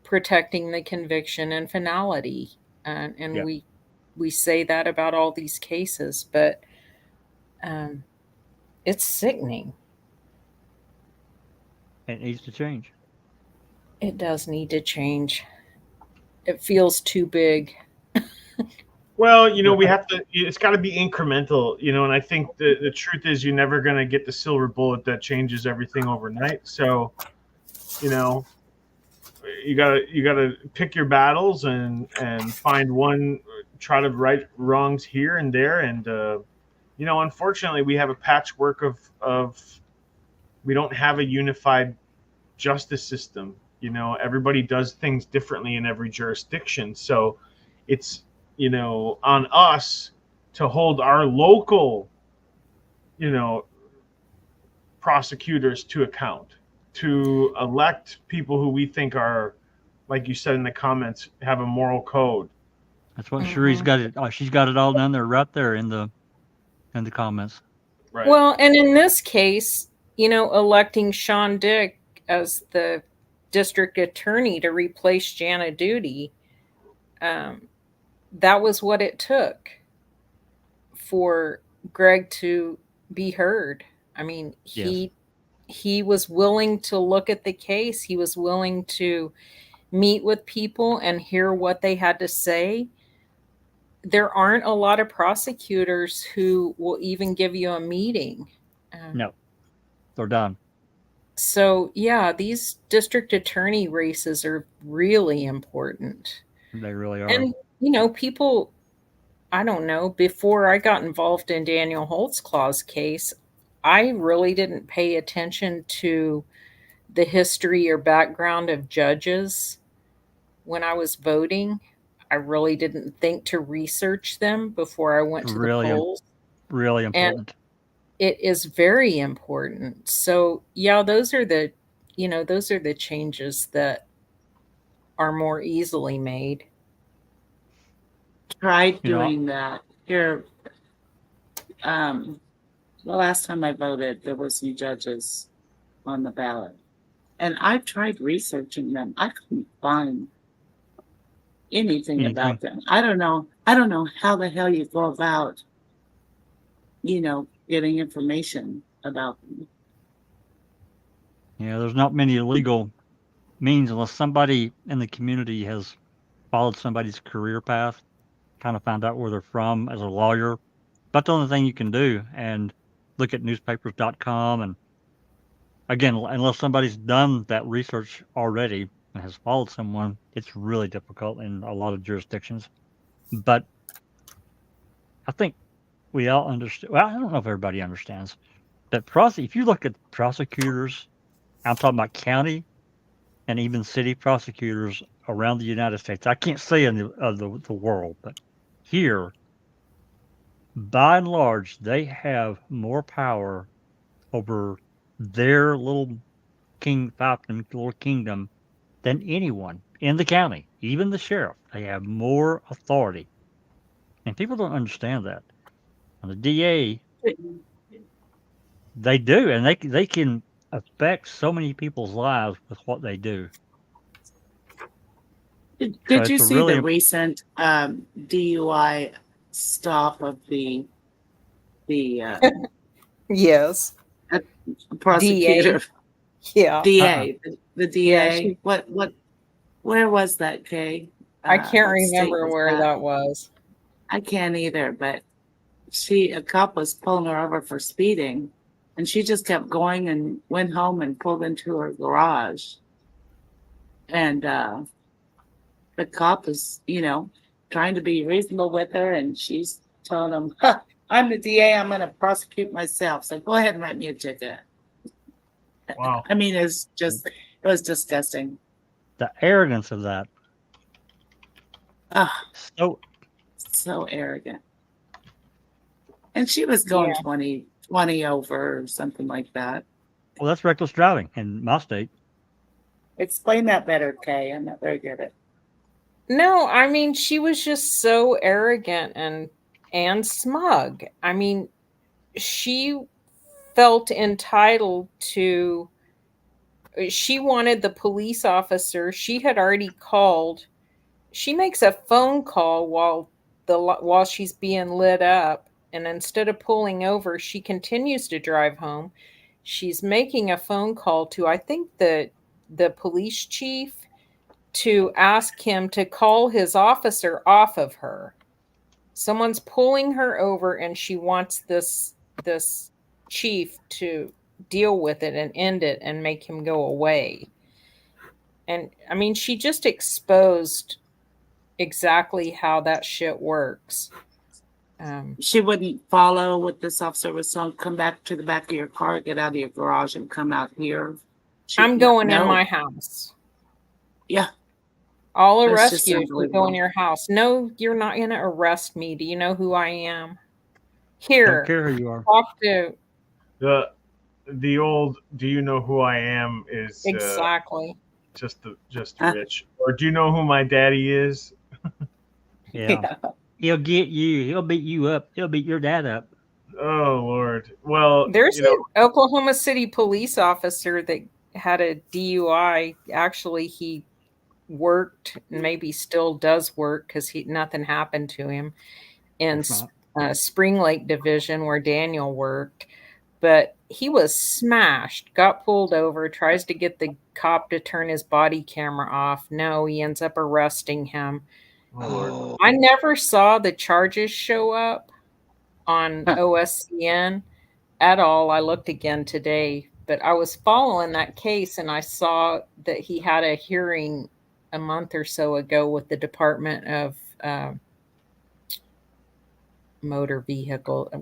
protecting the conviction and finality, and yeah. we say that about all these cases, but it's sickening.
It needs to change.
It does need to change. It feels too big.
Well, we have to, it's got to be incremental, and I think the truth is you're never going to get the silver bullet that changes everything overnight. So, you gotta pick your battles and find one, try to right wrongs here and there. And, unfortunately we have a patchwork of we don't have a unified justice system. Everybody does things differently in every jurisdiction. So it's, on us to hold our local, prosecutors to account, to elect people who we think are, like you said in the comments, have a moral code.
That's what Cherie's got it. She's got it all down there, right there in the comments.
Right.
Well, and in this case, electing Sean Dick as the district attorney to replace Jana Duty, that was what it took for Greg to be heard. I mean, he was willing to look at the case. He was willing to meet with people and hear what they had to say. There aren't a lot of prosecutors who will even give you a meeting.
No, they're done.
So, yeah, these district attorney races are really important.
They really are.
And, people, I don't know, before I got involved in Daniel Holtzclaw's case, I really didn't pay attention to the history or background of judges when I was voting. I really didn't think to research them before I went to the polls.
Really important.
And it is very important. So, yeah, those are the changes that are more easily made.
Tried doing that here. The last time I voted, there was some judges on the ballot, and I tried researching them. I couldn't find anything about them. I don't know how the hell you go about, getting information about them.
Yeah, there's not many legal means unless somebody in the community has followed somebody's career path, kind of found out where they're from as a lawyer. That's the only thing you can do, and look at newspapers.com. And again, unless somebody's done that research already and has followed someone, it's really difficult in a lot of jurisdictions. But I think we all understand. Well, I don't know if everybody understands that if you look at prosecutors, I'm talking about county and even city prosecutors around the United States. I can't say in the world, but here, by and large, they have more power over their little little kingdom than anyone in the county, even the sheriff. They have more authority, and people don't understand that. And the DA, they do, and they can affect so many people's lives with what they do.
Did you see the recent DUI stop of the the
Yes.
prosecutor,
Yeah.
DA, the
Yeah,
DA. Where was that, Kay?
I can't
What state
remember
was
where
that?
that was.
I can't either, but a cop was pulling her over for speeding, and she just kept going and went home and pulled into her garage. And the cop is, trying to be reasonable with her, and she's telling him, huh, I'm the DA, I'm going to prosecute myself. So go ahead and write me a ticket.
Wow.
I mean, it was disgusting.
The arrogance of that.
Ah,
So
so arrogant. And she was going
Yeah.
20 over or something like that.
well, that's reckless driving in my state.
Explain that better, Kay. I'm not very good at it.
No, I mean, she was just so arrogant and smug. I mean, she felt entitled to, she wanted the police officer, she had already called. She makes a phone call while she's being lit up, and instead of pulling over, she continues to drive home. She's making a phone call to, I think, the police chief, to ask him to call his officer off of her. Someone's pulling her over, and she wants this chief to deal with it and end it and make him go away. And I mean, she just exposed exactly how that shit works.
She wouldn't follow what this officer was saying. Come back to the back of your car, get out of your garage, and come out here.
I'm going in my house.
Yeah.
I'll
That's
arrest
just
you if you go
unbelievable.
in your house. No, you're not going to arrest me. Do you know who I am?
Don't
Here,
care who you are.
talk to.
The old "Do you know who I am?" is
Exactly.
just rich. Or do you know who my daddy is?
Yeah. He'll get you. He'll beat you up. He'll beat your dad up.
Oh Lord. Well,
There's an Oklahoma City police officer that had a DUI. Actually, he worked, maybe still does work, because nothing happened to him in Spring Lake Division where Daniel worked. But he was smashed, got pulled over, tries to get the cop to turn his body camera off. No, he ends up arresting him.
Oh Lord.
I never saw the charges show up on OSCN at all. I looked again today, but I was following that case, and I saw that he had a hearing a month or so ago with the Department of Motor Vehicle,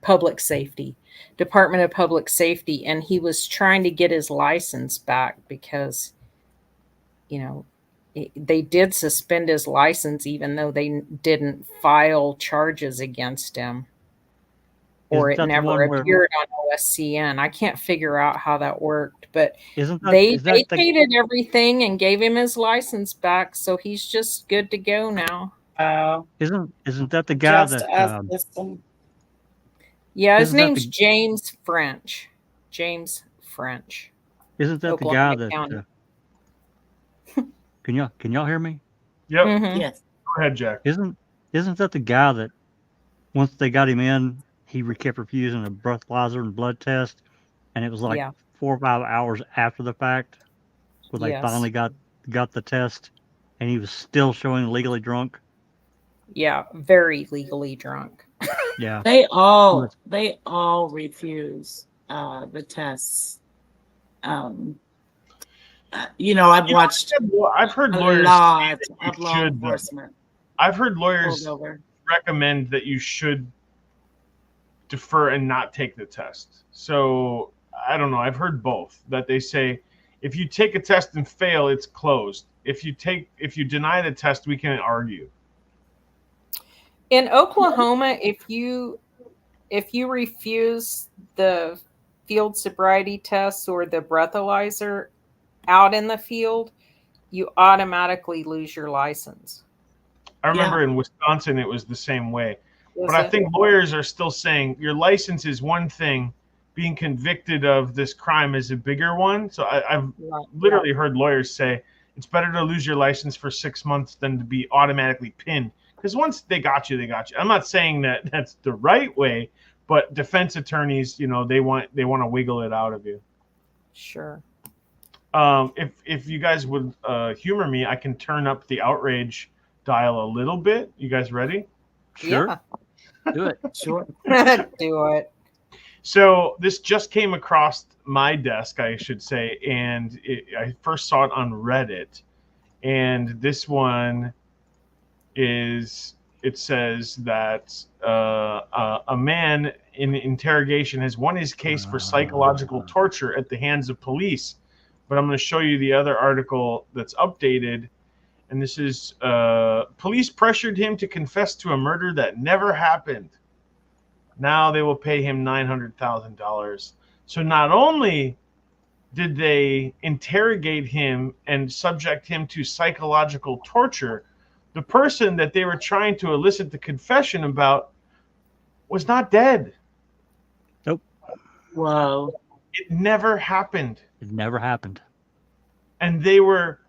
Public Safety, Department of Public Safety, and he was trying to get his license back because, they did suspend his license even though they didn't file charges against him, or it never appeared on OSCN. I can't figure out how that worked, but they vacated everything and gave him his license back, so he's just good to go now.
Isn't that the guy
Yeah, his name's James French. James French.
Isn't that
Oklahoma
the guy
County.
that? Can y'all hear me?
Yep.
Mm-hmm.
Yes.
Go ahead, Jack.
Isn't that the guy that once they got him in, he kept refusing a breathalyzer and blood test, and it was like 4 or 5 hours after the fact when they finally got the test, and he was still showing legally drunk.
Yeah, very legally drunk.
Yeah.
They all refuse the tests.
I've heard lawyers
law enforcement.
I've heard lawyers recommend that you should defer and not take the test. So I don't know. I've heard both, that they say if you take a test and fail, it's closed. If you deny the test, we can argue.
In Oklahoma, if you refuse the field sobriety tests or the breathalyzer out in the field, you automatically lose your license.
I remember in Wisconsin it was the same way. But I think lawyers are still saying your license is one thing, being convicted of this crime is a bigger one. So I've literally heard lawyers say it's better to lose your license for 6 months than to be automatically pinned. Because once they got you, they got you. I'm not saying that that's the right way, But defense attorneys, they want to wiggle it out of you.
Sure.
If you guys would humor me, I can turn up the outrage dial a little bit. You guys ready?
Sure.
Yeah.
Do it.
Sure.
Do it.
So this just came across my desk, I should say, and I first saw it on Reddit. And this one it says that a man in interrogation has won his case for psychological torture at the hands of police. But I'm going to show you the other article that's updated. And this is police pressured him to confess to a murder that never happened. Now they will pay him $900,000. So not only did they interrogate him and subject him to psychological torture, the person that they were trying to elicit the confession about was not dead.
Nope.
Whoa.
It never happened.
It never happened.
And they were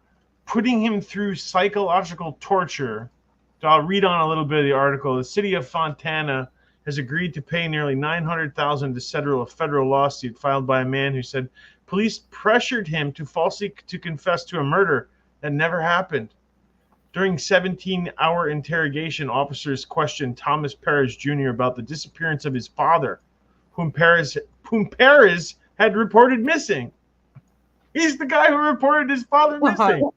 putting him through psychological torture. So I'll read on a little bit of the article. The city of Fontana has agreed to pay nearly $900,000 to settle a federal lawsuit filed by a man who said police pressured him to falsely confess to a murder that never happened. During 17-hour interrogation, officers questioned Thomas Perez Jr. about the disappearance of his father, whom Perez had reported missing. He's the guy who reported his father missing.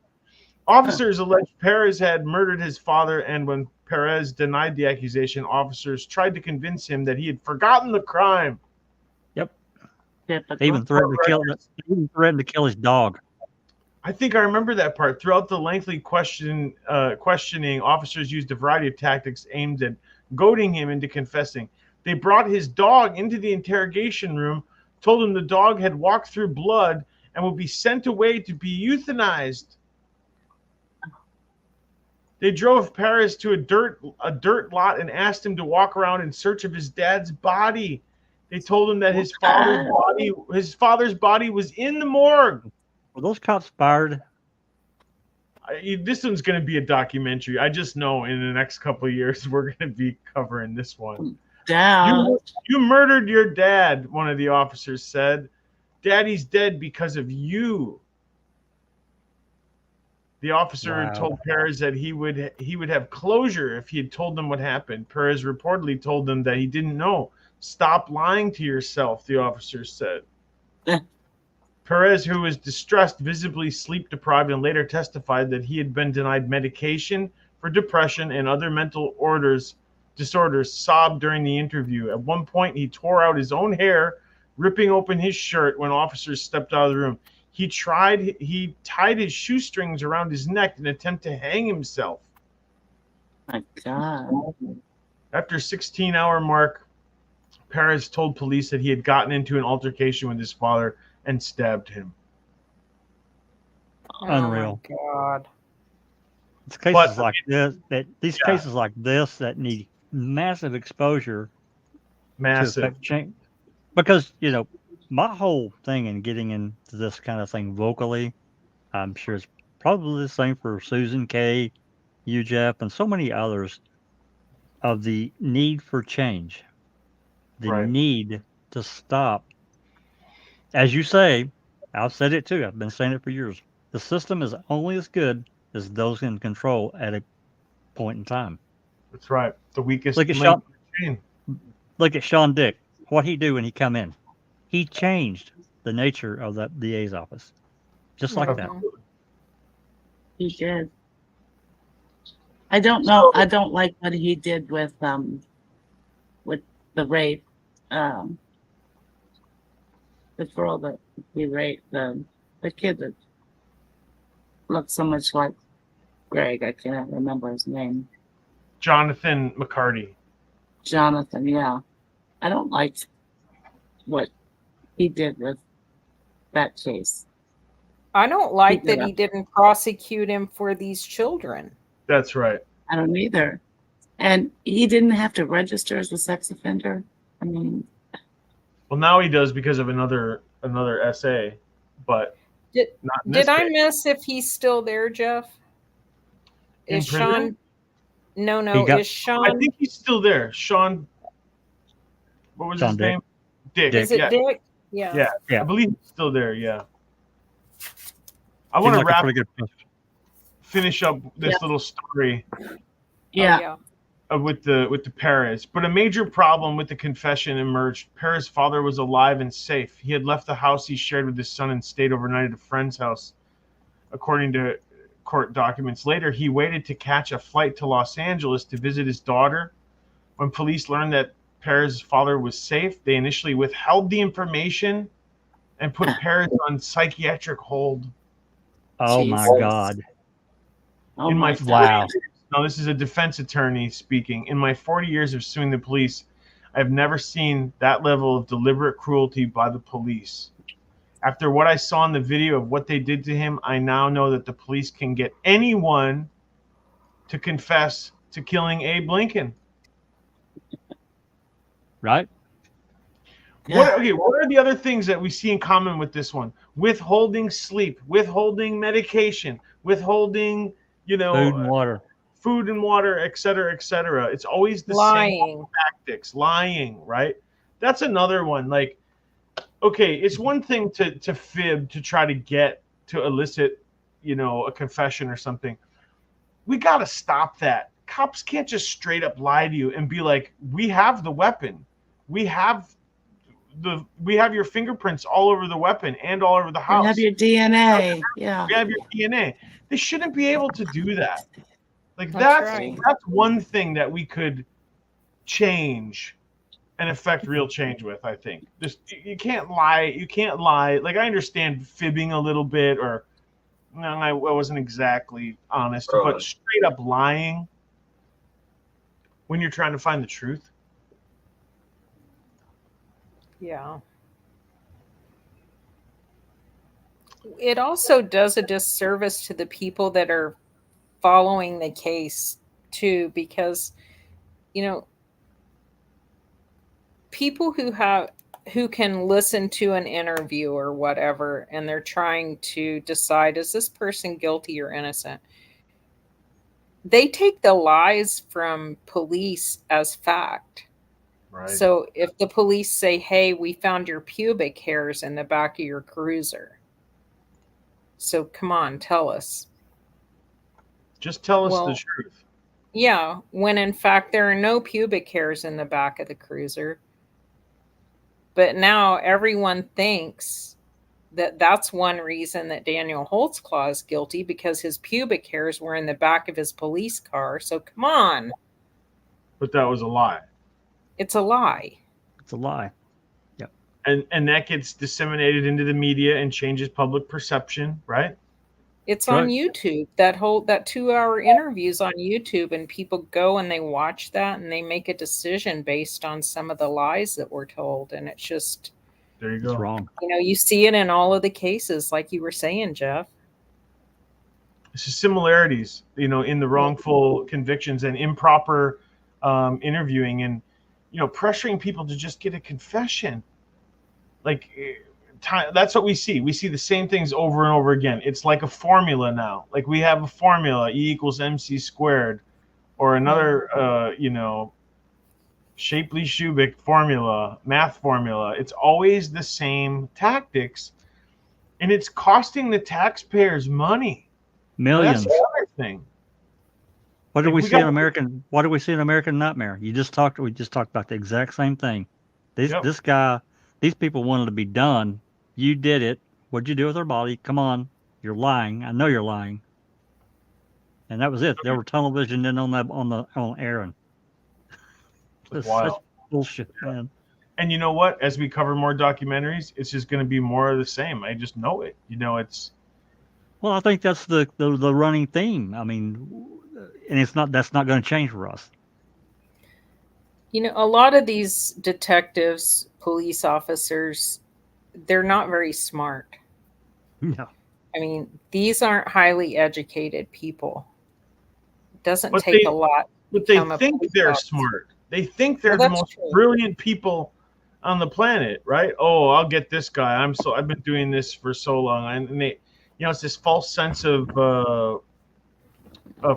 Officers alleged Perez had murdered his father, and when Perez denied the accusation, officers tried to convince him that he had forgotten the crime.
Yep.
Typical.
They even threatened to kill his dog.
I think I remember that part. Throughout the lengthy questioning, officers used a variety of tactics aimed at goading him into confessing. They brought his dog into the interrogation room, told him the dog had walked through blood and would be sent away to be euthanized. They drove Perez to a dirt lot and asked him to walk around in search of his dad's body. They told him that his father's body was in the morgue.
Were those cops fired?
This one's going to be a documentary. I just know in the next couple of years we're going to be covering this one.
Down.
You murdered your dad, one of the officers said. Daddy's dead because of you. The officer told Perez that he would have closure if he had told them what happened. Perez reportedly told them that he didn't know. Stop lying to yourself, the officer said. Perez, who was distressed, visibly sleep deprived, and later testified that he had been denied medication for depression and other mental disorders, sobbed during the interview. At one point, he tore out his own hair, ripping open his shirt when officers stepped out of the room. He tied his shoestrings around his neck in an attempt to hang himself.
My God.
After 16-hour mark, Perez told police that he had gotten into an altercation with his father and stabbed him.
Unreal.
Oh my God.
It's cases like this cases like this that need massive exposure.
Massive.
To affect change. Because, my whole thing in getting into this kind of thing vocally, I'm sure it's probably the same for Susan Kay, you, Jeff, and so many others, of the need for change. The need to stop. As you say, I've said it too. I've been saying it for years. The system is only as good as those in control at a point in time.
That's right. The weakest
link in the chain. Look at Sean Dick. What he do when he come in? He changed the nature of that DA's office. Just like that.
He did. I don't know. I don't like what he did with the rape. The girl that he raped, the kid that looked so much like Greg. I can't remember his name.
Jonathan McCarty.
Jonathan, yeah. I don't like what he did with that case.
I don't like that he didn't prosecute him for these children.
That's right.
I don't either. And he didn't have to register as a sex offender. I mean,
well, now he does because of another essay, but not in
did
this
I
case.
miss if he's still there, Jeff?
In
Is
prison?
Sean? No. Is Sean?
I think he's still there. Sean. What was
John
his
Dick.
name? Dick.
Is it
Yeah.
Dick? Yeah.
Yeah.
Yeah.
I believe he's still there. Yeah. I
Seemed
want to
like a
wrap
pretty good.
finish up this little story
Yeah.
with the Perez. But a major problem with the confession emerged. Perez's father was alive and safe. He had left the house he shared with his son and stayed overnight at a friend's house, according to court documents. Later, he waited to catch a flight to Los Angeles to visit his daughter. When police learned that Perez's father was safe, they initially withheld the information and put Perez on psychiatric hold.
Oh my
Jesus.
God!
Oh
In my
my
40
Wow.
Now, this is a defense attorney speaking. In my 40 years of suing the police, I've never seen that level of deliberate cruelty by the police. After what I saw in the video of what they did to him, I now know that the police can get anyone to confess to killing Abe Lincoln.
Right?
What are the other things that we see in common with this one? Withholding sleep, withholding medication, withholding,
Food and water.
et cetera, et cetera. It's always the
Lying.
same tactics. Lying, right? That's another one. Like, okay, it's one thing to fib, to try to get to elicit, a confession or something. We got to stop that. Cops can't just straight up lie to you and be like, we have the weapon. We have your fingerprints all over the weapon and all over the house.
You have your DNA. Yeah.
We have your DNA. They shouldn't be able to do that. Like
That's right.
that's one thing that we could change and affect real change with, I think. Just you can't lie. You can't lie. Like, I understand fibbing a little bit, or no, I wasn't exactly honest, but straight up lying when you're trying to find the truth.
Yeah. It also does a disservice to the people that are following the case too, because people who can listen to an interview or whatever, and they're trying to decide, is this person guilty or innocent? They take the lies from police as fact.
Right.
So if the police say, hey, we found your pubic hairs in the back of your cruiser, so come on, tell us.
Just tell us the truth.
Yeah, when in fact there are no pubic hairs in the back of the cruiser. But now everyone thinks that that's one reason that Daniel Holtzclaw is guilty, because his pubic hairs were in the back of his police car. So come on.
But that was a lie.
It's a lie.
It's a lie. Yep.
And that gets disseminated into the media and changes public perception, right?
It's on YouTube. That 2-hour interview is on YouTube, and people go and they watch that and they make a decision based on some of the lies that were told. And it's just,
there you go.
It's wrong.
You see it in all of the cases, like you were saying, Jeff.
It's the similarities, in the wrongful convictions and improper interviewing, and pressuring people to just get a confession. Like, that's what we see. We see the same things over and over again. It's like a formula now. Like, we have a formula, E equals MC squared, or another, Shapley-Shubik formula, math formula. It's always the same tactics, and it's costing the taxpayers money.
Millions.
That's the other thing.
What do we see in American Nightmare? We just talked about the exact same thing. These people wanted to be done. You did it. What'd you do with her body? Come on. You're lying. I know you're lying. And that was it. There were tunnel vision in on Aaron. It's such bullshit, man.
And you know what? As we cover more documentaries, it's just going to be more of the same. I just know it. It's.
Well, I think that's the running theme. I mean, and that's not going to change for us.
A lot of these detectives, police officers, they're not very smart.
No.
I mean, these aren't highly educated people. It doesn't take a lot.
But they think they're smart. They think they're the most brilliant people on the planet, right? Oh, I'll get this guy. I've been doing this for so long, and they, it's this false sense of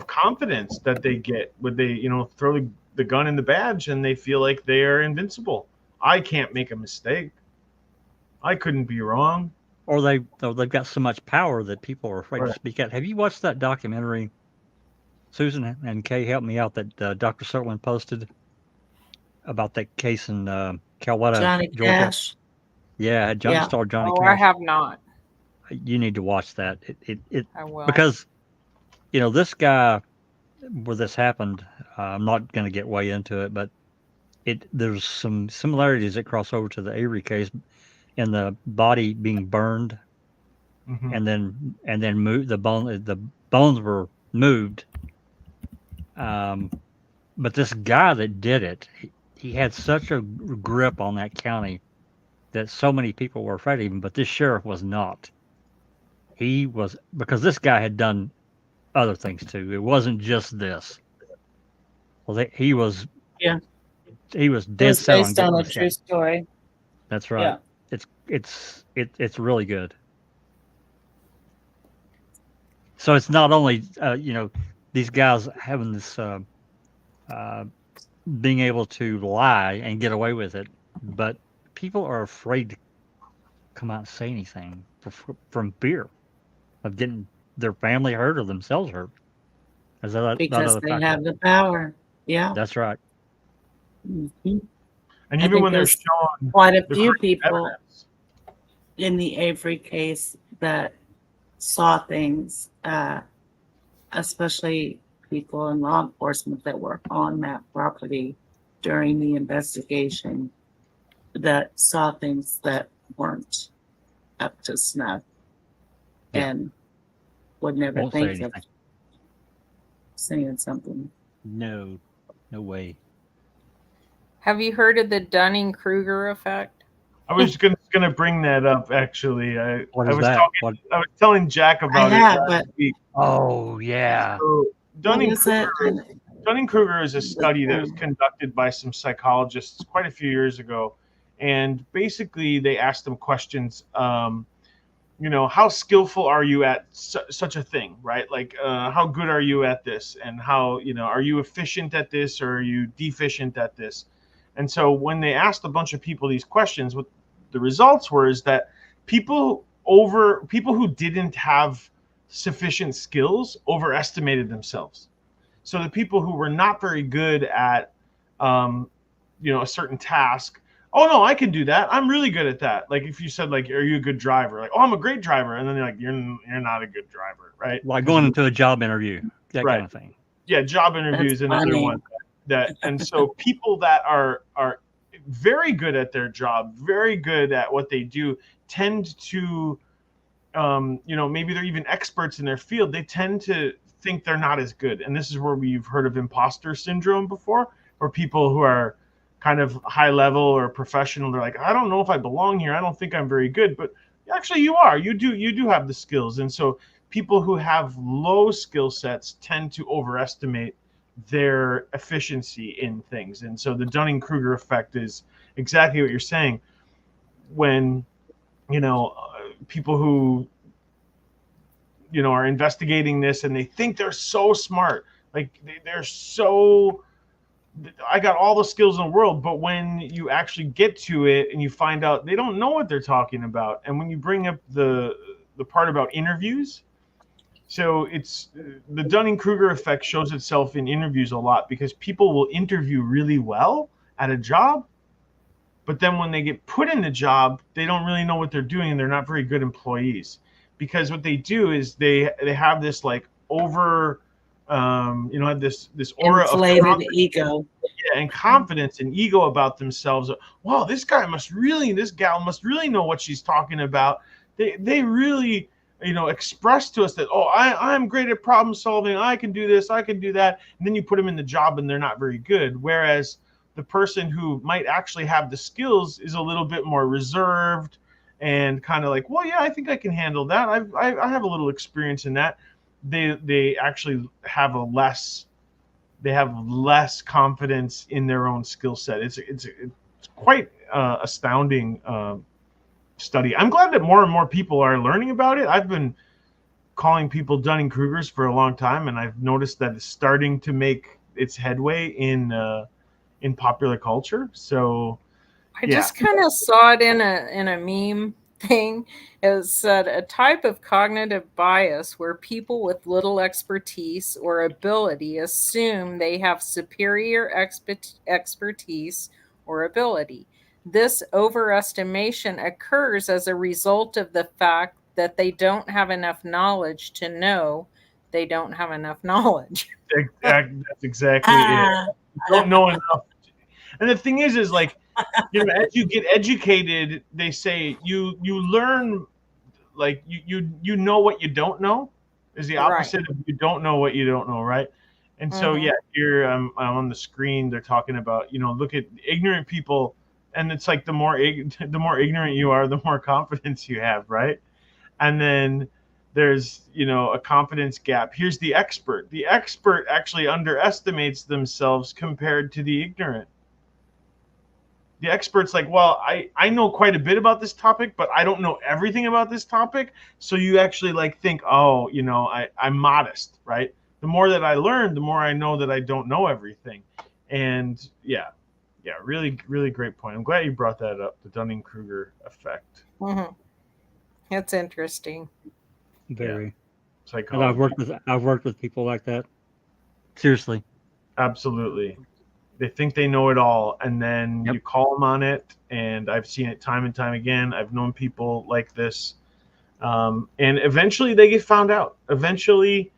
confidence that they get when they, throw the gun in the badge, and they feel like they are invincible. I can't make a mistake. I couldn't be wrong.
Or they've got so much power that people are afraid to
Right.
speak out. Have you watched that documentary, Susan and Kay? Help me out, that Dr. Sutherland posted about that case in Calwetta,
Johnny
Georgia.
Cash.
Yeah,
Yeah.
Star Johnny
Oh, I
Cash.
have not.
You need to watch that. It
I will.
because this guy, where this happened, I'm not going to get way into it, but there's some similarities that cross over to the Avery case, in the body being burned,
Mhm.
and then moved, the bones were moved. But this guy that did it, he had such a grip on that county that so many people were afraid of him, but this sheriff was not. He was, because this guy had done other things too. It wasn't just this. Well, he was.
Yeah.
He was
It
dead
was
set on
based on
getting
a
this
true
guy.
story.
That's right.
Yeah.
It's really good. So it's not only these guys having this being able to lie and get away with it, but people are afraid to come out and say anything from fear of getting their family hurt or themselves hurt. Is that
Because
other
they
factor?
have the power. Yeah.
That's right.
Mhm.
And
I
even
think
when they're
there's
shown
quite a
the
few
correct
people
evidence,
in the Avery case that saw things, especially people in law enforcement that were on that property during the investigation, that saw things that weren't up to snuff,
Yeah.
and would never
Won't say
think of
anything.
saying something.
No way.
Have you heard of the Dunning-Kruger effect?
I was gonna bring that up actually.
What
I
is
was
that?
talking. I was telling Jack about
have,
it
but
last week.
Oh yeah.
So
what is it?
Dunning-Kruger is a study that was conducted by some psychologists quite a few years ago, and basically they asked them questions. How skillful are you at such a thing, right? Like, how good are you at this, and how are you efficient at this, or are you deficient at this? And so when they asked a bunch of people these questions, what the results were is that people who didn't have sufficient skills overestimated themselves. So the people who were not very good at, a certain task, oh no, I can do that. I'm really good at that. Like if you said like, are you a good driver? Like, oh, I'm a great driver, and then they're like, you're not a good driver, right?
Like going into a job interview, that
Right.
kind of thing.
Yeah, job interviews,
That's
another
funny.
one. And so people that are very good at their job, very good at what they do, tend to, maybe they're even experts in their field. They tend to think they're not as good, and this is where we've heard of imposter syndrome before, where people who are kind of high level or professional, they're like, I don't know if I belong here. I don't think I'm very good, but actually you are. You do have the skills, and so people who have low skill sets tend to overestimate their efficiency in things. And so the Dunning-Kruger effect is exactly what you're saying. When people who are investigating this and they think they're so smart, like they're so, I got all the skills in the world, but when you actually get to it and you find out they don't know what they're talking about. And when you bring up the part about interviews, so it's the Dunning-Kruger effect shows itself in interviews a lot, because people will interview really well at a job, but then when they get put in the job, they don't really know what they're doing, and they're not very good employees, because what they do is they have this like over, have this aura
Inflated
of
ego.
and confidence and ego about themselves. Wow, this gal must really know what she's talking about. They really, express to us that, oh, I'm great at problem solving. I can do this, I can do that. And then you put them in the job and they're not very good. Whereas the person who might actually have the skills is a little bit more reserved and kind of like, well, yeah, I think I can handle that. I have a little experience in that. They actually have less confidence in their own skill set. It's quite astounding study. I'm glad that more and more people are learning about it. I've been calling people Dunning-Krugers for a long time, and I've noticed that it's starting to make its headway in popular culture. So
I just kind of saw it in a meme thing. It said a type of cognitive bias where people with little expertise or ability assume they have superior expertise or ability. This overestimation occurs as a result of the fact that they don't have enough knowledge to know they don't have enough knowledge.
That's exactly it. You don't know enough. And the thing is like, as you get educated, they say you learn, like you know what you don't know is the opposite of you don't know what you don't know, right? And so here I'm on the screen. They're talking about look at ignorant people, and it's like the more ignorant you are, the more confidence you have, right? And then there's a confidence gap. Here's the expert. The expert actually underestimates themselves compared to the ignorant. The expert's like, well, I know quite a bit about this topic, but I don't know everything about this topic. So you actually think, oh, I'm modest, right? The more that I learn, the more I know that I don't know everything. And yeah, really, really great point. I'm glad you brought that up, the Dunning-Kruger effect.
Mm-hmm. That's interesting.
Very.
Psychology.
And I've worked with people like that. Seriously.
Absolutely. They think they know it all, and then you call them on it. And I've seen it time and time again. I've known people like this, and eventually they get found out. Eventually,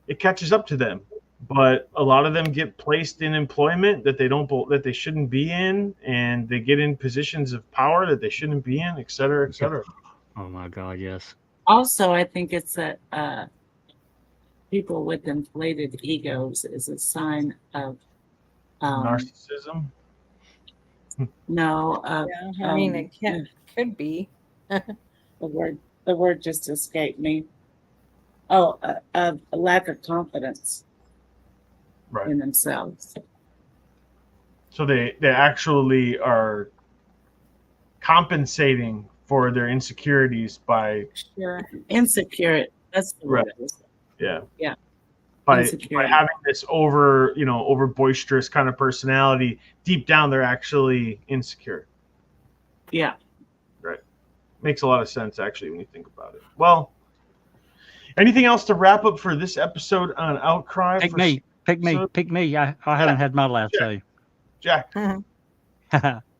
it catches up to them. But a lot of them get placed in employment that they shouldn't be in, and they get in positions of power that they shouldn't be in, et cetera, et cetera.
Oh my God, yes.
Also, I think it's that people with inflated egos is a sign of
narcissism.
No,
I mean, it could be.
the word just escaped me. Oh, a lack of confidence in themselves.
So they actually are compensating for their insecurities by
insecure. That's the word.
Yeah. By
Insecurity.
having this over boisterous kind of personality, deep down they're actually insecure.
Yeah.
Right. Makes a lot of sense actually when you think about it. Well, anything else to wrap up for this episode on Outcry?
Pick me. I haven't had my last say.
Jack.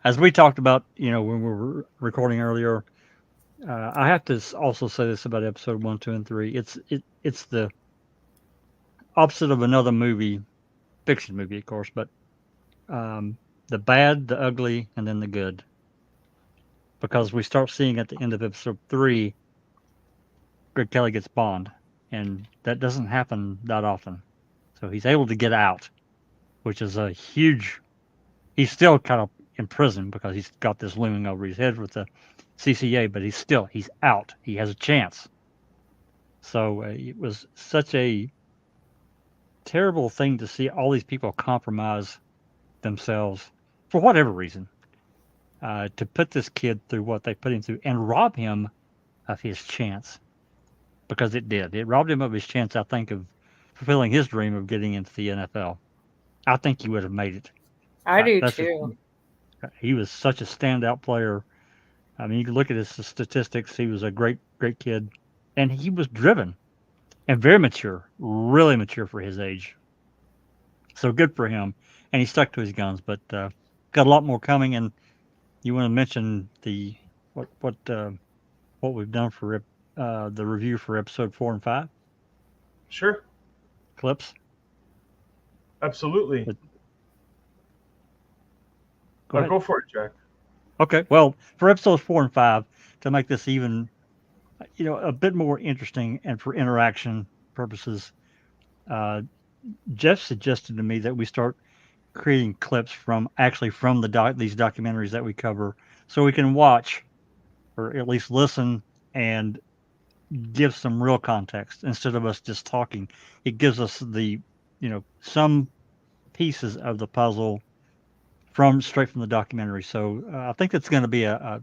As we talked about, when we were recording earlier, I have to also say this about episode 1, 2, and 3. It's the opposite of another movie, fiction movie, of course, but the bad, the ugly, and then the good. Because we start seeing at the end of episode 3, Greg Kelley gets Bond, and that doesn't happen that often. So he's able to get out, which is a huge. He's still kind of in prison because he's got this looming over his head with the CCA, but he's out. He has a chance. So it was such a terrible thing to see all these people compromise themselves for whatever reason, to put this kid through what they put him through and rob him of his chance, because it did. It robbed him of his chance, I think, of fulfilling his dream of getting into the NFL. I think he would have made it.
I do too.
He was such a standout player. I mean, you can look at his statistics. He was a great, great kid, and he was driven and very mature, really mature for his age. So good for him, and he stuck to his guns. But got a lot more coming. And you want to mention the what we've done for the review for episode 4 and 5?
Sure.
Clips.
Absolutely. Go for it, Jack.
Okay. Well, for episodes 4 and 5, to make this even, a bit more interesting and for interaction purposes, Jeff suggested to me that we start creating clips from these documentaries that we cover, so we can watch or at least listen and give some real context instead of us just talking. It gives us the, some pieces of the puzzle straight from the documentary. So I think that's going to be a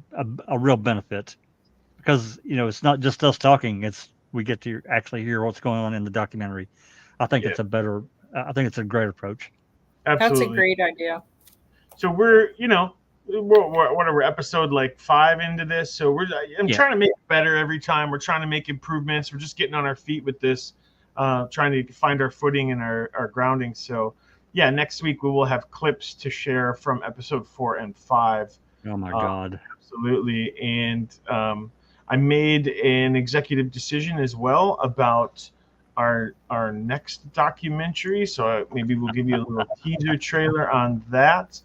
real benefit, because it's not just us talking. We get to actually hear what's going on in the documentary. I think it's a great approach.
Absolutely.
That's a great idea.
So we're whatever, episode like 5 into this. So I'm
Yeah.
trying to make it better every time. We're trying to make improvements. We're just getting on our feet with this, trying to find our footing and our grounding. So yeah, next week we will have clips to share from episode 4 and 5.
Oh my God.
Absolutely. And I made an executive decision as well about our next documentary. So maybe we'll give you a little teaser trailer on that.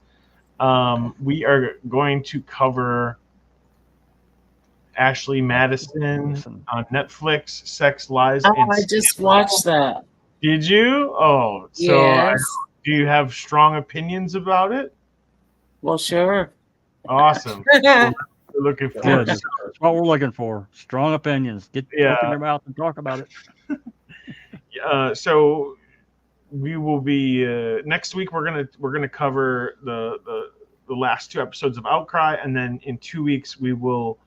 We are going to cover Ashley Madison on Netflix, Sex, Lies,
Oh,
and
I just watched that.
Did you? Oh, so
Yes.
do you have strong opinions about it?
Well, sure.
Awesome. We're looking
Yeah,
forward.
that's what we're looking for. Strong opinions. Open your mouth and talk about it.
So we will be next week. We're gonna cover the last 2 episodes of Outcry, and then in 2 weeks we will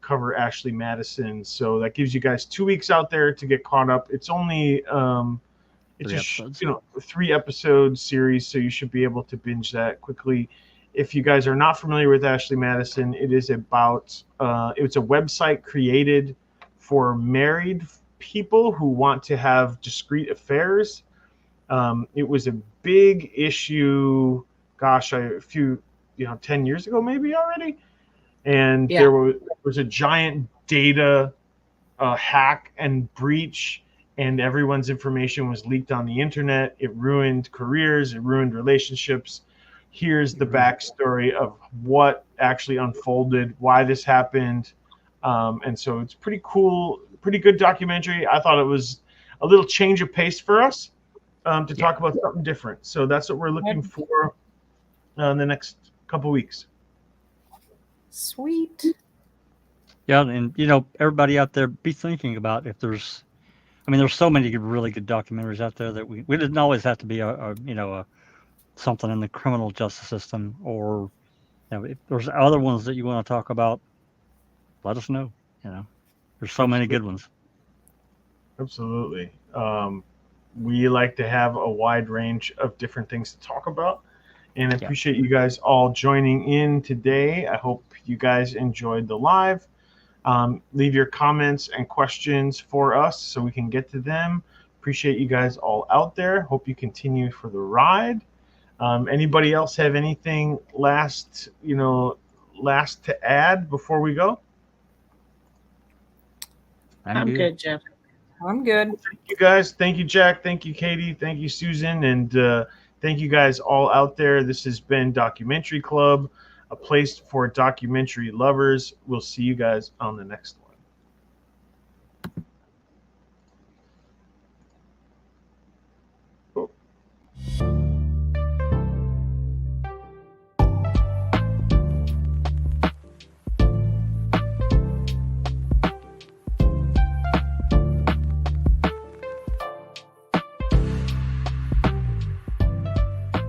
cover Ashley Madison. So that gives you guys 2 weeks out there to get caught up. It's only it's
3
a
episodes.
3-episode series, so you should be able to binge that quickly. If you guys are not familiar with Ashley Madison, it is about it's a website created for married people who want to have discreet affairs. It was a big issue, gosh, a few 10 years ago maybe already, and there was a giant data hack and breach, and everyone's information was leaked on the internet. It ruined careers, it ruined relationships. Here's the backstory of what actually unfolded, why this happened. And so it's pretty cool, pretty good documentary. I thought it was a little change of pace for us to talk about something different. So that's what we're looking for in the next couple weeks.
Sweet.
Yeah, and everybody out there, be thinking about if there's so many really good documentaries out there that we didn't always have to be a something in the criminal justice system, or if there's other ones that you want to talk about, let us know. There's so many good ones.
Absolutely. We like to have a wide range of different things to talk about, and I appreciate you guys all joining in today. I hope you guys enjoyed the live. Leave your comments and questions for us so we can get to them. Appreciate you guys all out there. Hope you continue for the ride. Anybody else have anything last to add before we go?
I'm good, Jeff.
I'm good.
Thank you guys. Thank you, Jack. Thank you, Katie. Thank you, Susan. And thank you guys all out there. This has been Documentary Club, a place for documentary lovers. We'll see you guys on the next one.